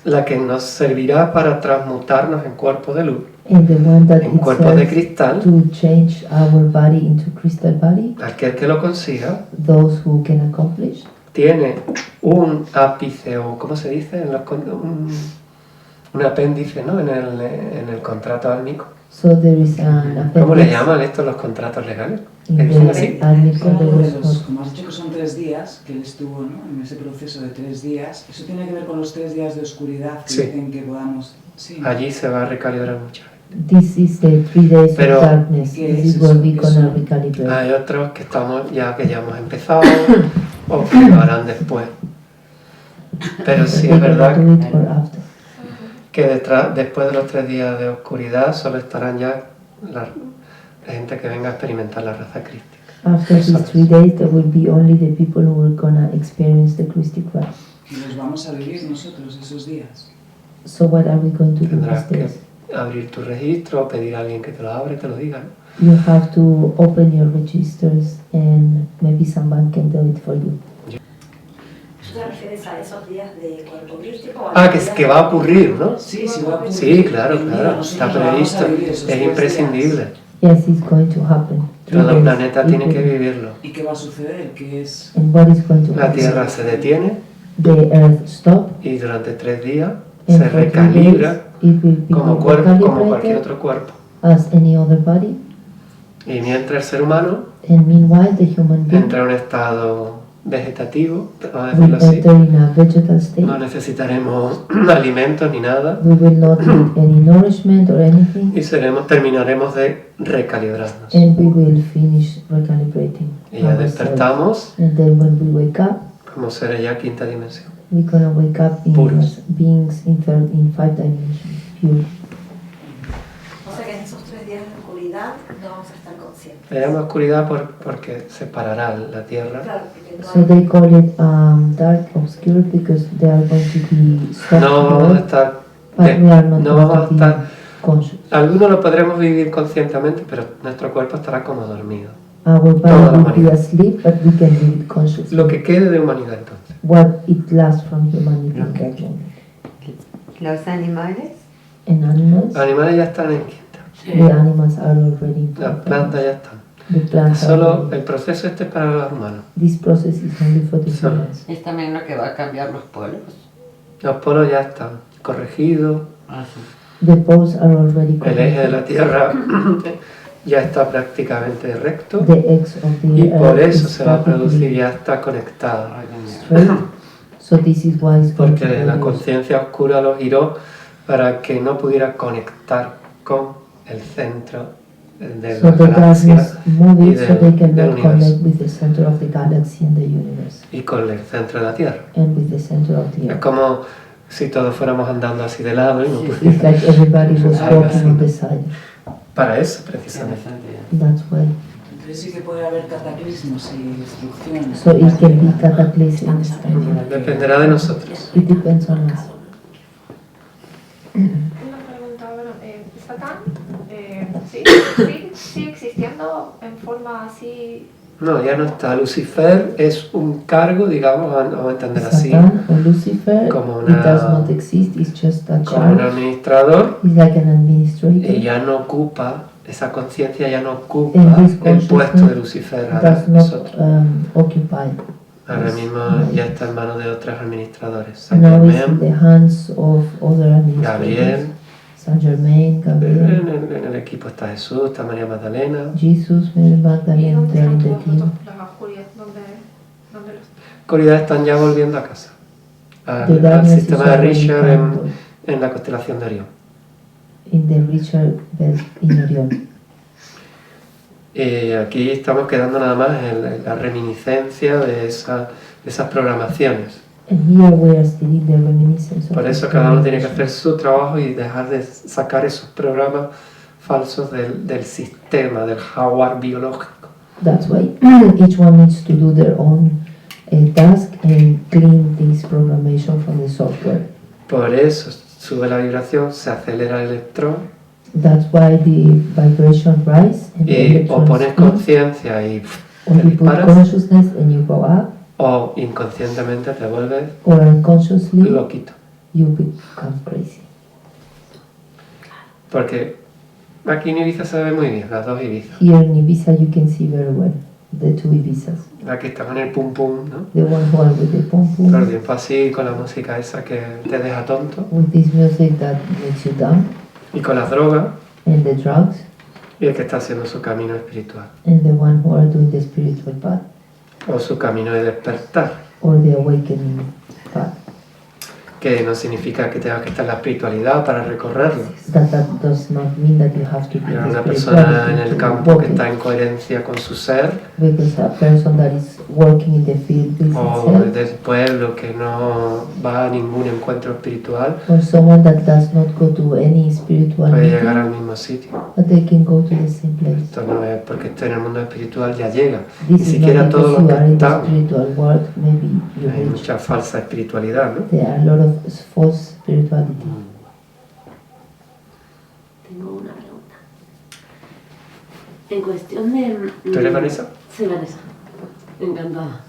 Speaker 1: La que nos servirá para transmutarnos en cuerpo de luz,
Speaker 2: And the one that
Speaker 1: en
Speaker 2: it
Speaker 1: cuerpos de
Speaker 2: serves
Speaker 1: cristal,
Speaker 2: to change our body into crystal body,
Speaker 1: aquel que lo consiga,
Speaker 2: those who can accomplish,
Speaker 1: tiene un ápice, o ¿cómo se dice? Un apéndice, ¿no? En el contrato álmico.
Speaker 2: so there is an
Speaker 1: ¿Cómo le
Speaker 2: appendix
Speaker 1: llaman estos los contratos legales?
Speaker 2: in
Speaker 1: ¿Le dicen
Speaker 2: the
Speaker 1: así?
Speaker 2: álmico
Speaker 7: Claro,
Speaker 2: there
Speaker 7: de
Speaker 2: was
Speaker 7: los-
Speaker 2: not.
Speaker 7: como has dicho que son 3 días, que él estuvo, ¿no?, en ese proceso de 3 días, eso tiene que ver con los 3 días de oscuridad que
Speaker 1: Sí.
Speaker 7: dicen que podamos... Sí.
Speaker 1: Allí se va a recalibrar mucho.
Speaker 2: This is the 3 days
Speaker 1: Pero-
Speaker 2: of darkness.
Speaker 7: ¿Qué
Speaker 2: This
Speaker 7: es
Speaker 2: is
Speaker 7: eso?
Speaker 2: where we're
Speaker 7: ¿Qué
Speaker 2: gonna
Speaker 7: son?
Speaker 2: recalibrate.
Speaker 1: Hay otros que ya hemos empezado o que lo harán después. Pero sí
Speaker 2: They're
Speaker 1: es
Speaker 2: gonna
Speaker 1: verdad
Speaker 2: do it or after.
Speaker 1: que después de los 3 días de oscuridad solo estarán ya la gente que venga a experimentar la raza crística.
Speaker 2: After these 3 days, there will be only the people who are gonna experience the Christic Christ.
Speaker 7: Y los vamos a vivir nosotros esos días.
Speaker 2: So what are we going to do
Speaker 1: Tendrás
Speaker 2: these
Speaker 1: que
Speaker 2: days?
Speaker 1: abrir tu registro o pedir a alguien que te lo abra y te lo diga, ¿no?
Speaker 2: You have to open your registers and maybe someone can do it for you.
Speaker 6: ¿Tú te refieres a esos días de cuerpo crístico? o a
Speaker 1: Ah,
Speaker 6: los días
Speaker 1: que va a ocurrir, ¿no?
Speaker 7: Sí, sí va a ocurrir.
Speaker 1: Sí, claro,
Speaker 7: Y mira,
Speaker 1: claro,
Speaker 7: nosotros
Speaker 1: está
Speaker 7: lo vamos a
Speaker 1: previsto,
Speaker 7: vivir esos
Speaker 1: es
Speaker 7: 3 días.
Speaker 1: imprescindible.
Speaker 2: Yes, it's going to happen. 3
Speaker 1: Todo el
Speaker 2: days.
Speaker 1: planeta
Speaker 2: It
Speaker 1: tiene que
Speaker 2: will-
Speaker 1: vivirlo.
Speaker 7: ¿Y qué va a suceder? Que es...
Speaker 2: And what is going to
Speaker 1: La
Speaker 2: happen?
Speaker 1: Tierra se detiene
Speaker 2: The earth stop
Speaker 1: y durante 3 días
Speaker 2: and
Speaker 1: se
Speaker 2: for 3
Speaker 1: recalibra
Speaker 2: days it will be
Speaker 1: como cualquier
Speaker 2: recalibrated
Speaker 1: otro cuerpo.
Speaker 2: as any other body.
Speaker 1: Y mientras el ser humano
Speaker 2: And meanwhile, the human being
Speaker 1: entra en un estado vegetativo, vamos a
Speaker 2: will
Speaker 1: decirlo así,
Speaker 2: enter in a vegetal state.
Speaker 1: no necesitaremos alimentos ni nada
Speaker 2: We will not need any nourishment or anything,
Speaker 1: y terminaremos de recalibrarnos.
Speaker 2: and we will finish recalibrating
Speaker 1: Y ya
Speaker 2: ourselves.
Speaker 1: despertamos
Speaker 2: And then when we wake up,
Speaker 1: como seres ya quinta dimensión.
Speaker 2: we're gonna wake up in
Speaker 1: Puros.
Speaker 2: as beings in 5 dimensions, pure.
Speaker 6: O sea que en esos 3 días de oscuridad no vamos a estar conscientes.
Speaker 1: Le llamo oscuridad porque separará la Tierra.
Speaker 6: Claro, porque no
Speaker 2: So
Speaker 6: hay...
Speaker 2: they call it dark, obscure, because they are going to be stopped
Speaker 1: No vamos a
Speaker 2: there,
Speaker 1: estar,
Speaker 2: but we are not
Speaker 1: no
Speaker 2: going
Speaker 1: vamos a
Speaker 2: to
Speaker 1: estar,
Speaker 2: be conscious.
Speaker 1: algunos lo podremos vivir conscientemente, pero nuestro cuerpo estará como dormido.
Speaker 2: Our
Speaker 1: Toda la
Speaker 2: body will be
Speaker 1: humanidad.
Speaker 2: asleep, but we can live it consciously.
Speaker 1: Lo que quede de humanidad entonces.
Speaker 2: What it lasts from humanity in
Speaker 4: Okay.
Speaker 2: that moment.
Speaker 8: Los animales,
Speaker 2: And animals,
Speaker 1: Los animales ya están en quinta,
Speaker 2: the animals are already in
Speaker 1: las
Speaker 2: five
Speaker 1: plantas
Speaker 2: dimensions.
Speaker 1: ya están.
Speaker 2: The plants are
Speaker 1: Solo
Speaker 2: already-
Speaker 1: el proceso este es para los humanos.
Speaker 2: This process is only for the
Speaker 1: Solo.
Speaker 2: humans.
Speaker 4: Es también lo que va a cambiar los polos.
Speaker 1: Los polos ya están corregidos,
Speaker 4: Ah, sí.
Speaker 2: The poles are already
Speaker 1: El eje de
Speaker 2: connected.
Speaker 1: la Tierra ya está prácticamente recto
Speaker 2: The X of the
Speaker 1: y por
Speaker 2: Earth
Speaker 1: eso
Speaker 2: is
Speaker 1: se va a producir,
Speaker 2: practically
Speaker 1: ya está conectado.
Speaker 2: straight. So this is why it's going to
Speaker 1: Porque la
Speaker 2: produce.
Speaker 1: conciencia oscura lo giró para que no pudiera conectar con el centro de
Speaker 2: So
Speaker 1: la
Speaker 2: the darkness
Speaker 1: galaxia
Speaker 2: move
Speaker 1: y
Speaker 2: it so they
Speaker 1: del
Speaker 2: cannot
Speaker 1: universo
Speaker 2: connect with the center of the galaxy and the universe
Speaker 1: y con el centro de la Tierra.
Speaker 2: and with the center of the
Speaker 1: Es
Speaker 2: earth.
Speaker 1: como si todos fuéramos andando así de lado y no
Speaker 2: It's
Speaker 1: pudiéramos.
Speaker 2: like everybody was
Speaker 1: Algo
Speaker 2: walking
Speaker 1: así.
Speaker 2: on the side.
Speaker 1: Para eso, precisamente.
Speaker 2: That's why.
Speaker 7: Entonces sí que puede haber cataclismos y destrucciones.
Speaker 2: So it can be cataclysms. And
Speaker 1: Dependerá de nosotros.
Speaker 2: it depends on us.
Speaker 5: Una pregunta, bueno, Satán sigue existiendo en forma así.
Speaker 1: No, ya no está. Lucifer es un cargo, digamos, vamos a entender así,
Speaker 2: Satan or Lucifer,
Speaker 1: como
Speaker 2: it does
Speaker 1: una-
Speaker 2: not exist, it's just a
Speaker 1: como un
Speaker 2: charge.
Speaker 1: administrador
Speaker 2: It's like an
Speaker 1: y
Speaker 2: administrator.
Speaker 1: ya no ocupa, esa conciencia ya no ocupa
Speaker 2: And his
Speaker 1: el puesto de
Speaker 2: consciousness
Speaker 1: Lucifer ahora
Speaker 2: does not
Speaker 1: nosotros.
Speaker 2: occupy.
Speaker 1: Ahora
Speaker 2: Yes.
Speaker 1: mismo ya está en manos de otros administradores. Saint
Speaker 2: Now it's in
Speaker 1: Germain,
Speaker 2: the hands of other administrators.
Speaker 1: Gabriel,
Speaker 2: Saint Germain, Gabriel,
Speaker 1: en el equipo está Jesús, está María Magdalena.
Speaker 2: Jesus, Mary
Speaker 5: ¿Y
Speaker 2: Magdalene,
Speaker 5: dónde
Speaker 2: they are
Speaker 5: están
Speaker 2: in the
Speaker 5: todos
Speaker 2: team.
Speaker 5: las oscuridades? ¿Dónde los
Speaker 1: Oscuridad están ya volviendo a casa.
Speaker 2: The
Speaker 1: Al
Speaker 2: darkness is
Speaker 1: sistema de
Speaker 2: already
Speaker 1: Richard
Speaker 2: come
Speaker 1: en la constelación de Orión.
Speaker 2: in the Richard belt in Orion.
Speaker 1: Aquí estamos quedando nada más en la reminiscencia de esas programaciones.
Speaker 2: And here we are still in the reminiscence of
Speaker 1: Por eso
Speaker 2: the
Speaker 1: cada uno tiene que hacer
Speaker 2: generation.
Speaker 1: su trabajo y dejar de sacar esos programas falsos del sistema, del jaguar biológico.
Speaker 2: That's why each one needs to do their own task and clean this programmation from the software.
Speaker 1: Por eso sube la vibración, se acelera el electrón
Speaker 2: That's why the vibration rise and the
Speaker 1: y o
Speaker 2: electrons
Speaker 1: pones
Speaker 2: spin,
Speaker 1: conciencia y
Speaker 2: or
Speaker 1: te
Speaker 2: you put
Speaker 1: disparas
Speaker 2: consciousness and you go up,
Speaker 1: o inconscientemente te vuelves
Speaker 2: or unconsciously
Speaker 1: loquito.
Speaker 2: you become crazy.
Speaker 1: Porque aquí en Ibiza se ve muy bien, las dos Ibizas.
Speaker 2: Here in Ibiza you can see very well the two Ibizas.
Speaker 1: Aquí estamos en el pum pum, ¿no?
Speaker 2: The one who are with the pom
Speaker 1: Todo el
Speaker 2: pom,
Speaker 1: tiempo así, con la música esa que te deja tonto.
Speaker 2: with this music that makes you dumb,
Speaker 1: Y con las drogas,
Speaker 2: and the drugs,
Speaker 1: y el que está haciendo su camino espiritual.
Speaker 2: and the one who are doing the spiritual path,
Speaker 1: O su camino de despertar.
Speaker 2: or the awakening path.
Speaker 1: Que no significa que tengas que estar en la espiritualidad para recorrerlo.
Speaker 2: That does not mean that you have to be
Speaker 1: Pero
Speaker 2: the
Speaker 1: una persona en
Speaker 2: spirituality
Speaker 1: el
Speaker 2: to
Speaker 1: campo
Speaker 2: walk
Speaker 1: que
Speaker 2: it.
Speaker 1: está en coherencia con su ser,
Speaker 2: Because a person that is working in the field with
Speaker 1: o
Speaker 2: itself,
Speaker 1: del pueblo que no va a ningún encuentro espiritual,
Speaker 2: or someone that does not go to any spiritual
Speaker 1: puede llegar al
Speaker 2: meeting,
Speaker 1: mismo sitio.
Speaker 2: but they can go to the same place.
Speaker 1: Esto no es porque esté en el mundo espiritual, ya llega.
Speaker 2: This
Speaker 1: Ni
Speaker 2: is
Speaker 1: siquiera
Speaker 2: not
Speaker 1: todo
Speaker 2: because
Speaker 1: lo
Speaker 2: you
Speaker 1: que
Speaker 2: are in the
Speaker 1: está.
Speaker 2: spiritual world, maybe you
Speaker 1: Hay
Speaker 2: reach.
Speaker 1: mucha falsa espiritualidad, ¿no?
Speaker 2: There are a lot of false spirituality.
Speaker 9: Tengo una pregunta. En cuestión de...
Speaker 1: ¿Tú eres Vanessa?
Speaker 9: Sí, Vanessa. Encantada.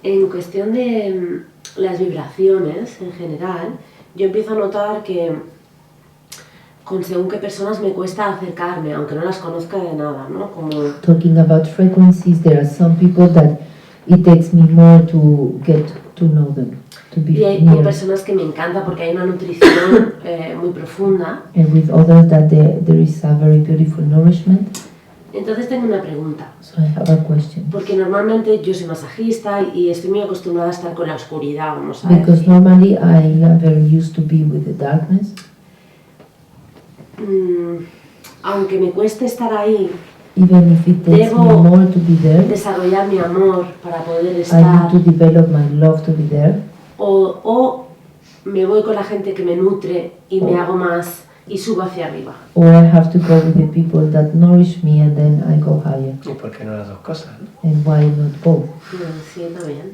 Speaker 9: En cuestión de las vibraciones en general, yo empiezo a notar que con según qué personas me cuesta acercarme, aunque no las conozca de nada, ¿no? Como...
Speaker 2: Talking about frequencies, there are some people that it takes me more to get to know them, to be
Speaker 9: Y hay con
Speaker 2: near.
Speaker 9: personas que me encanta porque hay una nutrición muy profunda.
Speaker 2: And with others that there is a very beautiful nourishment.
Speaker 9: Entonces tengo una pregunta.
Speaker 2: So I have a question.
Speaker 9: Porque normalmente yo soy masajista y estoy muy acostumbrada a estar con la oscuridad, vamos a
Speaker 2: Because
Speaker 9: decir.
Speaker 2: normally I am very used to be with the darkness.
Speaker 9: Aunque me cueste estar ahí,
Speaker 2: Even if it takes me
Speaker 9: debo
Speaker 2: more to be there,
Speaker 9: desarrollar mi amor para poder
Speaker 2: I
Speaker 9: estar,
Speaker 2: need to develop my love to be there.
Speaker 9: o me voy con la gente que me nutre y me hago más y subo hacia arriba.
Speaker 2: Or I have to go with the people that nourish me and then I go higher.
Speaker 1: ¿Y por qué no las dos cosas? ¿no?
Speaker 2: And why not both?
Speaker 9: Sí, también.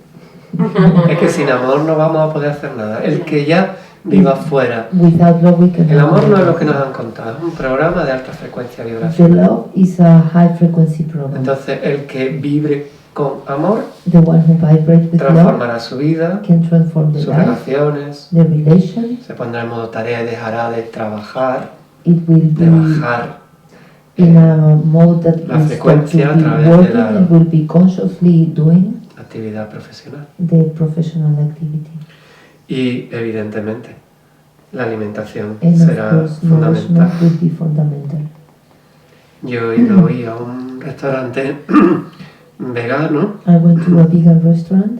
Speaker 1: Es que sin amor no vamos a poder hacer nada. El que ya viva fuera.
Speaker 2: Without love we cannot.
Speaker 1: El amor no es lo que nos han contado, es un programa de alta frecuencia
Speaker 2: The
Speaker 1: vibracional.
Speaker 2: love is a high frequency program.
Speaker 1: Entonces, el que vibre con amor
Speaker 2: The one who vibrates with love
Speaker 1: transformará su vida,
Speaker 2: can transform the
Speaker 1: sus
Speaker 2: life,
Speaker 1: relaciones,
Speaker 2: the relations.
Speaker 1: se pondrá en modo tarea y dejará de trabajar,
Speaker 2: It will
Speaker 1: de
Speaker 2: be
Speaker 1: bajar
Speaker 2: in a mode that
Speaker 1: la
Speaker 2: will start to
Speaker 1: frecuencia a
Speaker 2: be
Speaker 1: través de
Speaker 2: working
Speaker 1: la-
Speaker 2: and will be consciously doing
Speaker 1: actividad profesional.
Speaker 2: the professional activity.
Speaker 1: Y evidentemente, la alimentación
Speaker 2: And
Speaker 1: será
Speaker 2: of course,
Speaker 1: fundamental.
Speaker 2: nourishment would be fundamental.
Speaker 1: Yo he ido hoy a un restaurante vegano
Speaker 2: I went to a vegan restaurant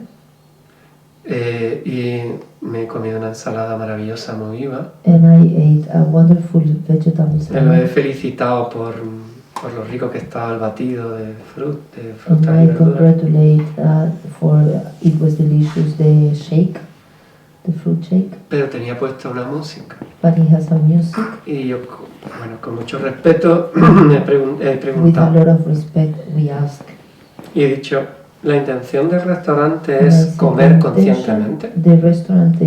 Speaker 1: y me he comido una ensalada maravillosa muy viva.
Speaker 2: and I ate a wonderful vegetable
Speaker 1: Me lo he
Speaker 2: salad.
Speaker 1: felicitado por lo rico que estaba el batido de frutas y
Speaker 2: And I
Speaker 1: verduras.
Speaker 2: congratulate for it was delicious, the shake, the fruit shake.
Speaker 1: Pero tenía puesta una música.
Speaker 2: But it has a music.
Speaker 1: Y yo, bueno, con mucho respeto, he
Speaker 2: With a
Speaker 1: preguntado
Speaker 2: lot of respect, we ask.
Speaker 1: y he dicho, la intención del restaurante
Speaker 2: And I
Speaker 1: es
Speaker 2: said,
Speaker 1: comer
Speaker 2: "The intention-
Speaker 1: conscientemente,
Speaker 2: The restaurant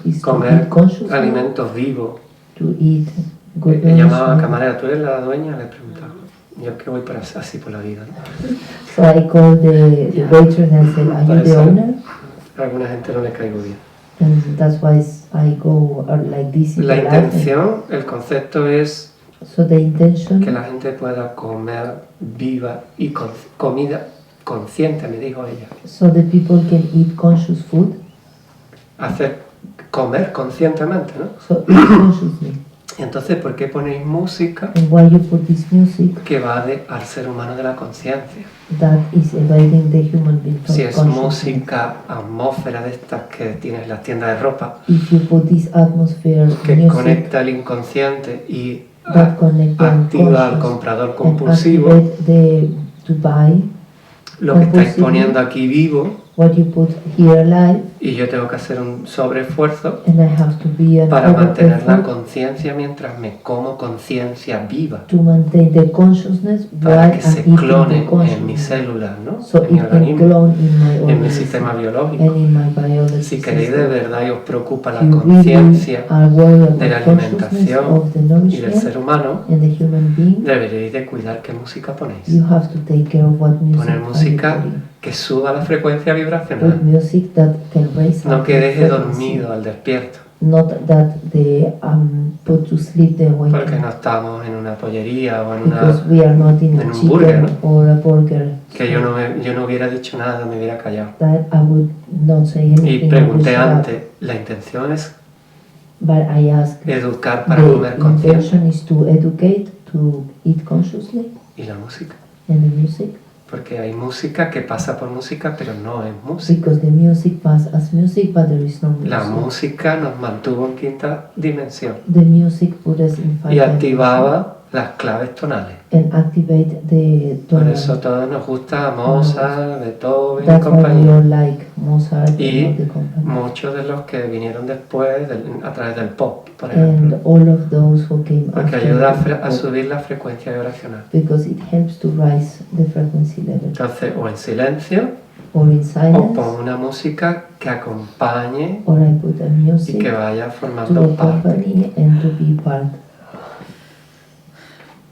Speaker 2: is to
Speaker 1: comer
Speaker 2: eat consciously,
Speaker 1: alimentos vivos.
Speaker 2: to eat good
Speaker 1: Le llamaba
Speaker 2: nourishment."
Speaker 1: camarera, ¿tú eres la dueña? Le preguntaba. Yo que voy por así por la vida, ¿no?
Speaker 2: So I called the waitress and I said, "Are you the
Speaker 1: Parece-
Speaker 2: owner?"
Speaker 1: A alguna gente no le caigo bien.
Speaker 2: And that's why I go like this in
Speaker 1: La
Speaker 2: the life.
Speaker 1: intención, el concepto es
Speaker 2: So the intention
Speaker 1: que la gente pueda comer viva y comida consciente, me dijo ella.
Speaker 2: so the people can eat conscious food.
Speaker 1: Comer conscientemente, ¿no?
Speaker 2: So eat consciously.
Speaker 1: Y entonces, ¿por qué ponéis música
Speaker 2: And why you put this music
Speaker 1: que va al ser humano de la conciencia?
Speaker 2: that is evading the human being from
Speaker 1: Si es
Speaker 2: consciousness?
Speaker 1: música, atmósfera de estas que tienes en las tiendas de ropa,
Speaker 2: If you put this atmosphere
Speaker 1: que
Speaker 2: music
Speaker 1: conecta el inconsciente y
Speaker 2: that connect the
Speaker 1: activa al
Speaker 2: unconscious
Speaker 1: comprador
Speaker 2: and
Speaker 1: compulsivo,
Speaker 2: activate to buy
Speaker 1: lo que estáis
Speaker 2: compulsivo,
Speaker 1: poniendo aquí vivo,
Speaker 2: what you put here live,
Speaker 1: y yo tengo que hacer un sobreesfuerzo
Speaker 2: and I have to be an
Speaker 1: para mantener la
Speaker 2: effort
Speaker 1: conciencia mientras me como conciencia viva,
Speaker 2: to maintain the consciousness
Speaker 1: para
Speaker 2: while
Speaker 1: que
Speaker 2: I'm
Speaker 1: se
Speaker 2: eating
Speaker 1: clone
Speaker 2: the
Speaker 1: en mis
Speaker 2: consciousness.
Speaker 1: células, ¿no?
Speaker 2: So
Speaker 1: En mi
Speaker 2: it can
Speaker 1: organismo,
Speaker 2: clone in my
Speaker 1: en mi
Speaker 2: organism
Speaker 1: sistema biológico.
Speaker 2: and in my biology
Speaker 1: Si queréis de
Speaker 2: system.
Speaker 1: verdad y os preocupa la
Speaker 2: If you really
Speaker 1: conciencia
Speaker 2: are worried about
Speaker 1: de la
Speaker 2: consciousness
Speaker 1: alimentación
Speaker 2: of the
Speaker 1: y del
Speaker 2: nourishment
Speaker 1: ser humano,
Speaker 2: and the human being,
Speaker 1: deberéis de cuidar qué música ponéis.
Speaker 2: you have to take care of what music
Speaker 1: Poner
Speaker 2: are you
Speaker 1: música
Speaker 2: putting.
Speaker 1: que suba la frecuencia
Speaker 2: Put
Speaker 1: vibracional,
Speaker 2: music that can raise
Speaker 1: no
Speaker 2: up
Speaker 1: que
Speaker 2: the
Speaker 1: deje
Speaker 2: frequency.
Speaker 1: dormido al despierto,
Speaker 2: Not that they put to sleep the
Speaker 1: porque
Speaker 2: awakening.
Speaker 1: no estamos en una pollería o en
Speaker 2: Because
Speaker 1: una...
Speaker 2: we are not in
Speaker 1: en
Speaker 2: a
Speaker 1: un burger,
Speaker 2: chicken or a burger.
Speaker 1: que yo no hubiera dicho nada, me hubiera callado.
Speaker 2: That I would not say anything.
Speaker 1: Y
Speaker 2: I would
Speaker 1: pregunté
Speaker 2: shut up.
Speaker 1: antes, la intención es
Speaker 2: But I asked,
Speaker 1: educar para
Speaker 2: the
Speaker 1: comer consciente.
Speaker 2: intention is to educate, to eat consciously,
Speaker 1: Y la música,
Speaker 2: and the music.
Speaker 1: porque hay música que pasa por música, pero no es música.
Speaker 2: Because the music passes as music, but there is no music.
Speaker 1: La música nos mantuvo en quinta dimensión
Speaker 2: The music put us in five
Speaker 1: y activaba las claves tonales.
Speaker 2: and activate the
Speaker 1: Por
Speaker 2: tonal.
Speaker 1: eso a todos nos gusta Mozart, Beethoven y
Speaker 2: That's why we
Speaker 1: compañía.
Speaker 2: all like Mozart
Speaker 1: Y
Speaker 2: and all the company.
Speaker 1: muchos de los que vinieron después a través del pop, por
Speaker 2: And
Speaker 1: ejemplo,
Speaker 2: all of those who came
Speaker 1: porque
Speaker 2: after
Speaker 1: ayuda
Speaker 2: the
Speaker 1: a
Speaker 2: pop,
Speaker 1: subir la frecuencia vibracional.
Speaker 2: because it helps to rise the frequency level.
Speaker 1: Entonces, o en silencio,
Speaker 2: Or in
Speaker 1: o
Speaker 2: silence,
Speaker 1: pongo una música que acompañe
Speaker 2: or I put a
Speaker 1: y
Speaker 2: music
Speaker 1: que vaya
Speaker 2: to
Speaker 1: formando parte.
Speaker 2: accompany and to be part.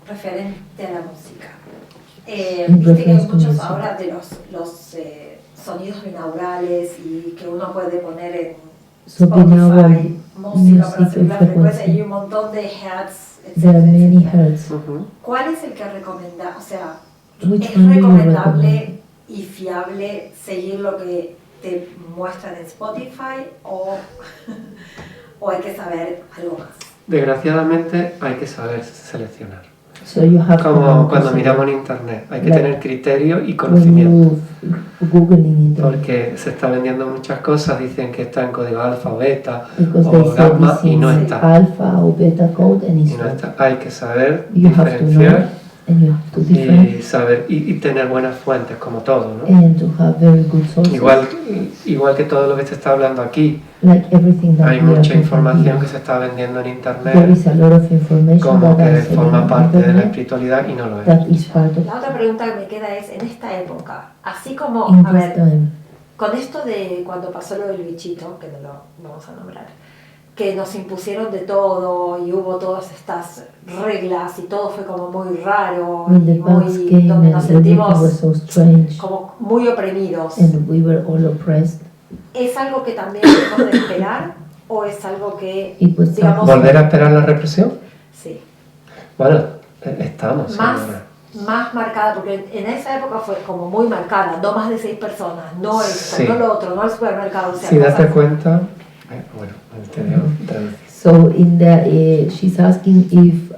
Speaker 6: Referente a la música.
Speaker 2: In
Speaker 6: Viste que hay
Speaker 2: reference to
Speaker 6: muchos
Speaker 2: music.
Speaker 6: ahora de los sonidos binaurales y que uno puede poner en
Speaker 2: So binaural
Speaker 6: Spotify música para
Speaker 2: music
Speaker 6: seguir la
Speaker 2: and
Speaker 6: frecuencia
Speaker 2: frequency.
Speaker 6: y un montón de hertz,
Speaker 2: There are
Speaker 6: etcétera,
Speaker 2: many
Speaker 6: etcétera.
Speaker 2: hertz.
Speaker 1: Ujú.
Speaker 6: ¿Cuál es el que recomienda? O sea,
Speaker 2: Which
Speaker 6: ¿es
Speaker 2: one do you recommend?
Speaker 6: recomendable y fiable seguir lo que te muestran en Spotify o, o hay que saber algo más?
Speaker 1: Desgraciadamente hay que saber seleccionar.
Speaker 2: So you have to
Speaker 1: Como
Speaker 2: know
Speaker 1: cuando
Speaker 2: also
Speaker 1: miramos en internet, hay que
Speaker 2: Like,
Speaker 1: tener criterio y
Speaker 2: when
Speaker 1: conocimiento.
Speaker 2: you Google in internet,
Speaker 1: Porque se está vendiendo muchas cosas, dicen que está en código alfa o beta
Speaker 2: because
Speaker 1: o
Speaker 2: they say
Speaker 1: gamma
Speaker 2: this
Speaker 1: y no
Speaker 2: is
Speaker 1: está.
Speaker 2: alpha or beta code and
Speaker 1: Y
Speaker 2: it's
Speaker 1: no
Speaker 2: not.
Speaker 1: está. Hay que saber
Speaker 2: You have to know
Speaker 1: diferenciar
Speaker 2: and you have to
Speaker 1: y
Speaker 2: differentiate
Speaker 1: saber y tener buenas fuentes como todo, ¿no?
Speaker 2: and to have very good sources.
Speaker 1: Igual que todo lo que se está hablando aquí,
Speaker 2: Like everything that
Speaker 1: hay
Speaker 2: we are
Speaker 1: mucha
Speaker 2: talking
Speaker 1: información
Speaker 2: here.
Speaker 1: que se está vendiendo en
Speaker 2: There
Speaker 1: internet
Speaker 2: is a lot of information
Speaker 1: como
Speaker 2: that
Speaker 1: que
Speaker 2: is
Speaker 1: forma parte de la
Speaker 2: internet
Speaker 1: espiritualidad y no lo es.
Speaker 2: that is part of
Speaker 6: La otra pregunta que me queda es, en esta época, así como,
Speaker 2: in
Speaker 6: a
Speaker 2: this
Speaker 6: ver,
Speaker 2: time.
Speaker 6: con esto de cuando pasó lo del bichito, que no lo vamos a nombrar, que nos impusieron de todo y hubo todas estas reglas y todo fue como muy raro
Speaker 2: When
Speaker 6: y
Speaker 2: the bugs
Speaker 6: muy,
Speaker 2: came
Speaker 6: donde
Speaker 2: and
Speaker 6: nos
Speaker 2: everything was
Speaker 6: sentimos
Speaker 2: so strange
Speaker 6: como muy oprimidos.
Speaker 2: and we were all oppressed,
Speaker 6: ¿Es algo que también debemos de esperar o es algo que,
Speaker 2: it was
Speaker 6: digamos,
Speaker 2: something
Speaker 1: ¿Volver a esperar la represión?
Speaker 6: sí,
Speaker 1: Bueno, estamos.
Speaker 6: más,
Speaker 1: señora.
Speaker 6: más marcada? Porque en esa época fue como muy marcada, no más de 6 personas, no esto,
Speaker 1: Sí.
Speaker 6: no lo otro, no el supermercado. O sea,
Speaker 1: Si date
Speaker 6: cosas-
Speaker 1: cuenta, bueno, te dejo traducir.
Speaker 2: So in the she's asking if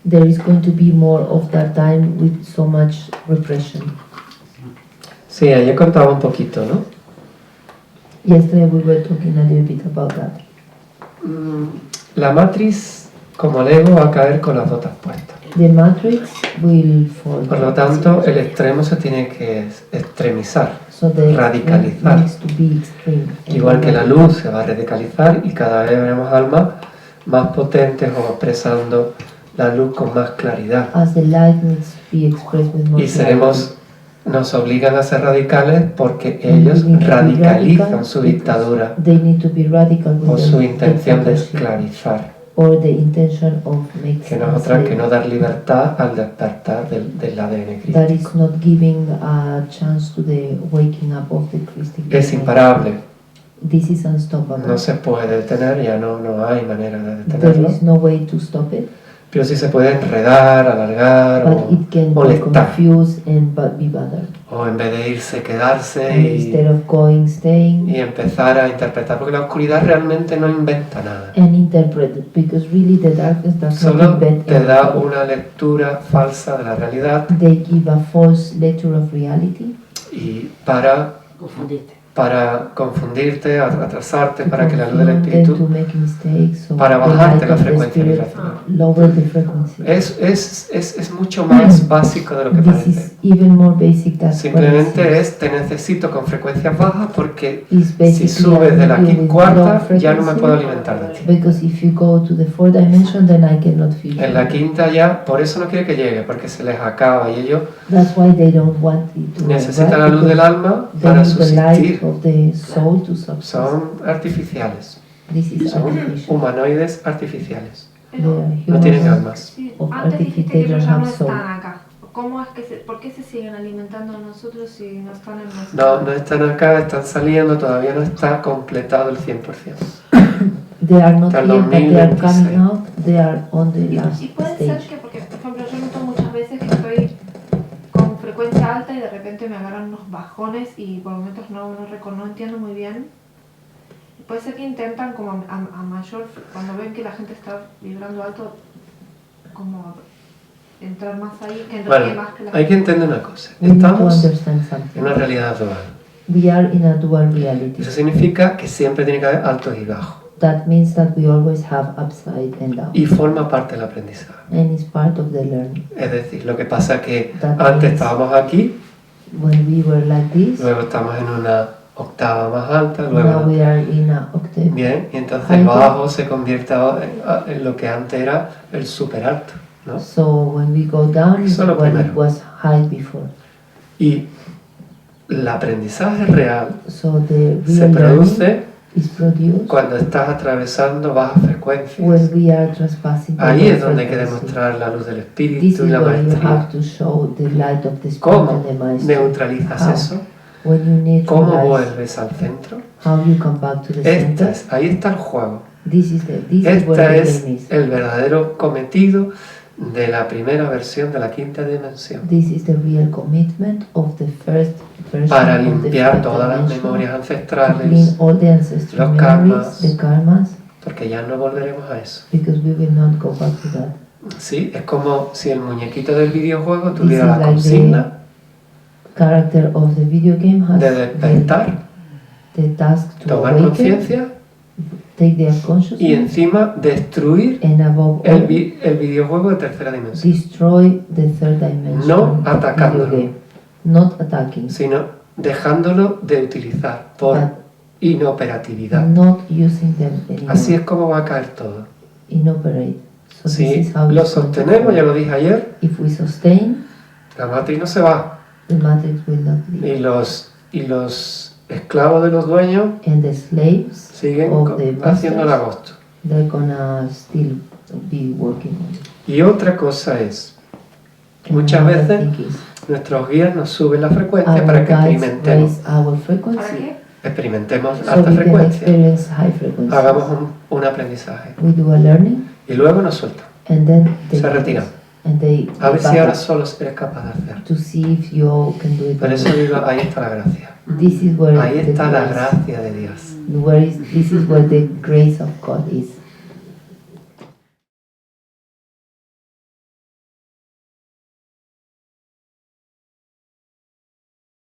Speaker 2: there is going to be more of that time with so much repression.
Speaker 1: Sí, ayer contaba un poquito, ¿no?
Speaker 2: Yesterday we were talking a little bit about that.
Speaker 1: La matriz, como Lego, va a caer con las botas puestas.
Speaker 2: The matrix will fall.
Speaker 1: Por lo tanto, el extremo se tiene que extremizar,
Speaker 2: So the
Speaker 1: radicalizar.
Speaker 2: needs to be extreme.
Speaker 1: Igual que la luz se va a radicalizar y cada vez veremos almas más potentes o expresando la luz con más claridad.
Speaker 2: As the light needs to be expressed with more
Speaker 1: Y seremos, nos obligan a ser radicales porque ellos radicalizan su dictadura
Speaker 2: They need to be radical with
Speaker 1: o su
Speaker 2: their
Speaker 1: intención de
Speaker 2: dictatorship,
Speaker 1: esclavizar.
Speaker 2: or the intention of making
Speaker 1: Que nosotras, que no dar libertad al despertar del ADN
Speaker 2: that
Speaker 1: crístico.
Speaker 2: is not giving a chance to the waking up of the Christic
Speaker 1: Es
Speaker 2: DNA.
Speaker 1: imparable,
Speaker 2: This is unstoppable.
Speaker 1: no se puede detener, ya no hay manera de
Speaker 2: There
Speaker 1: detenerlo.
Speaker 2: is no way to stop it,
Speaker 1: Pero sí se puede enredar, alargar
Speaker 2: but it can be
Speaker 1: molestar.
Speaker 2: confused and be bothered.
Speaker 1: O en vez de irse, quedarse
Speaker 2: And instead of going, staying
Speaker 1: y empezar a interpretar, porque la oscuridad realmente no inventa nada.
Speaker 2: and interpret it, because really the darkness does not
Speaker 1: Solo
Speaker 2: invent
Speaker 1: te da
Speaker 2: anything.
Speaker 1: una lectura falsa de la realidad
Speaker 2: They give a false lecture of reality
Speaker 1: y para confundirte, atrasarte, para que la luz del
Speaker 2: confuse them,
Speaker 1: espíritu
Speaker 2: to make mistakes, so
Speaker 1: para
Speaker 2: the
Speaker 1: bajarte
Speaker 2: light
Speaker 1: la
Speaker 2: of the
Speaker 1: frecuencia
Speaker 2: spirit
Speaker 1: vibracional.
Speaker 2: lower the frequency.
Speaker 1: Es mucho más básico de lo que
Speaker 2: This
Speaker 1: parece.
Speaker 2: is even more basic than
Speaker 1: Simplemente es te necesito con frecuencias bajas porque
Speaker 2: is
Speaker 1: si
Speaker 2: basically
Speaker 1: subes de la
Speaker 2: you with
Speaker 1: cuarta
Speaker 2: low
Speaker 1: ya no me
Speaker 2: frequency,
Speaker 1: puedo alimentar de ti.
Speaker 2: because if you go to the fourth dimension, then I cannot feel
Speaker 1: En la
Speaker 2: you.
Speaker 1: quinta ya, por eso no quiere que llegue, porque se les acaba y ellos
Speaker 2: That's why they don't want it to
Speaker 1: necesitan la
Speaker 2: arrive,
Speaker 1: luz del
Speaker 2: because
Speaker 1: alma
Speaker 2: they
Speaker 1: para
Speaker 2: need the light
Speaker 1: subsistir.
Speaker 2: of the soul to subsist.
Speaker 1: Son artificiales,
Speaker 2: This is
Speaker 1: son
Speaker 2: artificial.
Speaker 1: humanoides artificiales,
Speaker 2: They are
Speaker 1: no tienen
Speaker 2: humans.
Speaker 1: almas.
Speaker 5: Sí,
Speaker 2: Of
Speaker 5: antes dijiste
Speaker 2: artificial,
Speaker 5: que ellos ya no
Speaker 2: have soul.
Speaker 5: están acá. ¿Cómo es que ¿Por qué se siguen alimentando a nosotros si no están en nuestro?
Speaker 1: No están acá, están saliendo, todavía no está completado el 100%.
Speaker 2: They are not
Speaker 1: Hasta el
Speaker 2: here, but they are
Speaker 1: 2026.
Speaker 2: coming out. They are on the last
Speaker 5: Y puede ser
Speaker 2: stage.
Speaker 5: que, porque por ejemplo yo noto muchas veces que estoy con frecuencia alta y de repente me agarran unos bajones y por momentos no entiendo muy bien. Puede ser que intentan como a mayor, cuando ven que la gente está vibrando alto, como entrar más ahí, que
Speaker 1: Bueno,
Speaker 5: más que la
Speaker 1: hay que entender una cosa,
Speaker 2: We need to
Speaker 1: estamos
Speaker 2: understand
Speaker 1: en
Speaker 2: something.
Speaker 1: una realidad dual.
Speaker 2: We are in a dual reality.
Speaker 1: Eso significa que siempre tiene que haber altos y bajos
Speaker 2: That means that we always have upside and down.
Speaker 1: y forma parte del aprendizaje.
Speaker 2: And it's part of the learning.
Speaker 1: Es decir, lo que pasa que
Speaker 2: That
Speaker 1: antes
Speaker 2: means-
Speaker 1: estábamos aquí,
Speaker 2: When we were like this,
Speaker 1: luego estamos en una octava más alta,
Speaker 2: now
Speaker 1: luego
Speaker 2: we are in a octave.
Speaker 1: bien, y entonces el bajo se convierte en lo que antes era el super alto, ¿no?
Speaker 2: So when we go down, it's
Speaker 1: Eso es lo
Speaker 2: what
Speaker 1: primero.
Speaker 2: it was high before.
Speaker 1: Y el aprendizaje real
Speaker 2: So the
Speaker 1: se
Speaker 2: real learning
Speaker 1: produce
Speaker 2: is produced
Speaker 1: cuando estás atravesando bajas
Speaker 2: when
Speaker 1: frecuencias.
Speaker 2: we are trespassing. the
Speaker 1: Ahí
Speaker 2: low
Speaker 1: es donde hay que
Speaker 2: frequency.
Speaker 1: demostrar la luz del
Speaker 2: This
Speaker 1: espíritu
Speaker 2: is
Speaker 1: y la
Speaker 2: where you have
Speaker 1: maestría.
Speaker 2: to show the light of the spirit
Speaker 1: ¿Cómo
Speaker 2: and the mastery.
Speaker 1: neutralizas
Speaker 2: How?
Speaker 1: eso?
Speaker 2: When you
Speaker 1: ¿Cómo
Speaker 2: neutralize,
Speaker 1: vuelves al centro?
Speaker 2: how you come back to the center.
Speaker 1: Ahí está el juego.
Speaker 2: This is where
Speaker 1: Este
Speaker 2: the
Speaker 1: es
Speaker 2: game is.
Speaker 1: el verdadero cometido de la primera versión de la quinta dimensión.
Speaker 2: This is the real commitment of the first version
Speaker 1: Para
Speaker 2: of the
Speaker 1: limpiar
Speaker 2: fifth
Speaker 1: todas las
Speaker 2: dimension,
Speaker 1: memorias
Speaker 2: to clean
Speaker 1: ancestrales,
Speaker 2: all the ancestral
Speaker 1: los
Speaker 2: memories,
Speaker 1: karmas.
Speaker 2: the karmas,
Speaker 1: porque ya no volveremos a eso.
Speaker 2: because we will not go back to that.
Speaker 1: Sí, es como si el muñequito del videojuego
Speaker 2: This
Speaker 1: tuviera
Speaker 2: is
Speaker 1: la
Speaker 2: like
Speaker 1: consigna
Speaker 2: Character of the video game has
Speaker 1: de despertar,
Speaker 2: the task to
Speaker 1: tomar
Speaker 2: awaken,
Speaker 1: conciencia
Speaker 2: take their
Speaker 1: y
Speaker 2: consciousness,
Speaker 1: encima destruir
Speaker 2: and above
Speaker 1: el
Speaker 2: all,
Speaker 1: videojuego de tercera dimensión,
Speaker 2: destroy the third dimension
Speaker 1: No
Speaker 2: video
Speaker 1: atacándolo.
Speaker 2: game. Not attacking,
Speaker 1: sino dejándolo de utilizar por
Speaker 2: but
Speaker 1: inoperatividad.
Speaker 2: not using them anymore.
Speaker 1: Así es como va a caer todo.
Speaker 2: Inoperate. So this
Speaker 1: Si
Speaker 2: is how
Speaker 1: lo
Speaker 2: it's going to
Speaker 1: sostenemos,
Speaker 2: work.
Speaker 1: ya lo dije ayer,
Speaker 2: If we sustain,
Speaker 1: la matriz no se va
Speaker 2: the matrix will not leave.
Speaker 1: y los esclavos de los dueños
Speaker 2: And the slaves,
Speaker 1: siguen
Speaker 2: of the
Speaker 1: haciendo el
Speaker 2: masters,
Speaker 1: agosto.
Speaker 2: they're gonna still be working on it.
Speaker 1: Y otra cosa es,
Speaker 2: And
Speaker 1: muchas
Speaker 2: another
Speaker 1: veces
Speaker 2: thing is,
Speaker 1: nuestros guías nos suben la frecuencia
Speaker 2: our
Speaker 1: para que
Speaker 2: guides
Speaker 1: experimentemos.
Speaker 2: raise our
Speaker 5: ¿Para
Speaker 2: frequency
Speaker 5: qué?
Speaker 1: Experimentemos
Speaker 2: so
Speaker 1: alta
Speaker 2: we can
Speaker 1: frecuencia.
Speaker 2: experience high frequencies.
Speaker 1: Hagamos un aprendizaje.
Speaker 2: We do a learning
Speaker 1: Y luego nos sueltan.
Speaker 2: and then they
Speaker 1: Se retiran.
Speaker 2: and they
Speaker 1: A ver
Speaker 2: back
Speaker 1: si ahora
Speaker 2: up
Speaker 1: solo eres capaz de hacer.
Speaker 2: to see if you can do it.
Speaker 1: Por eso digo, ahí está la gracia.
Speaker 2: This is where
Speaker 1: Ahí
Speaker 2: the
Speaker 1: está la
Speaker 2: grace,
Speaker 1: gracia de Dios.
Speaker 2: this is where the grace of God is.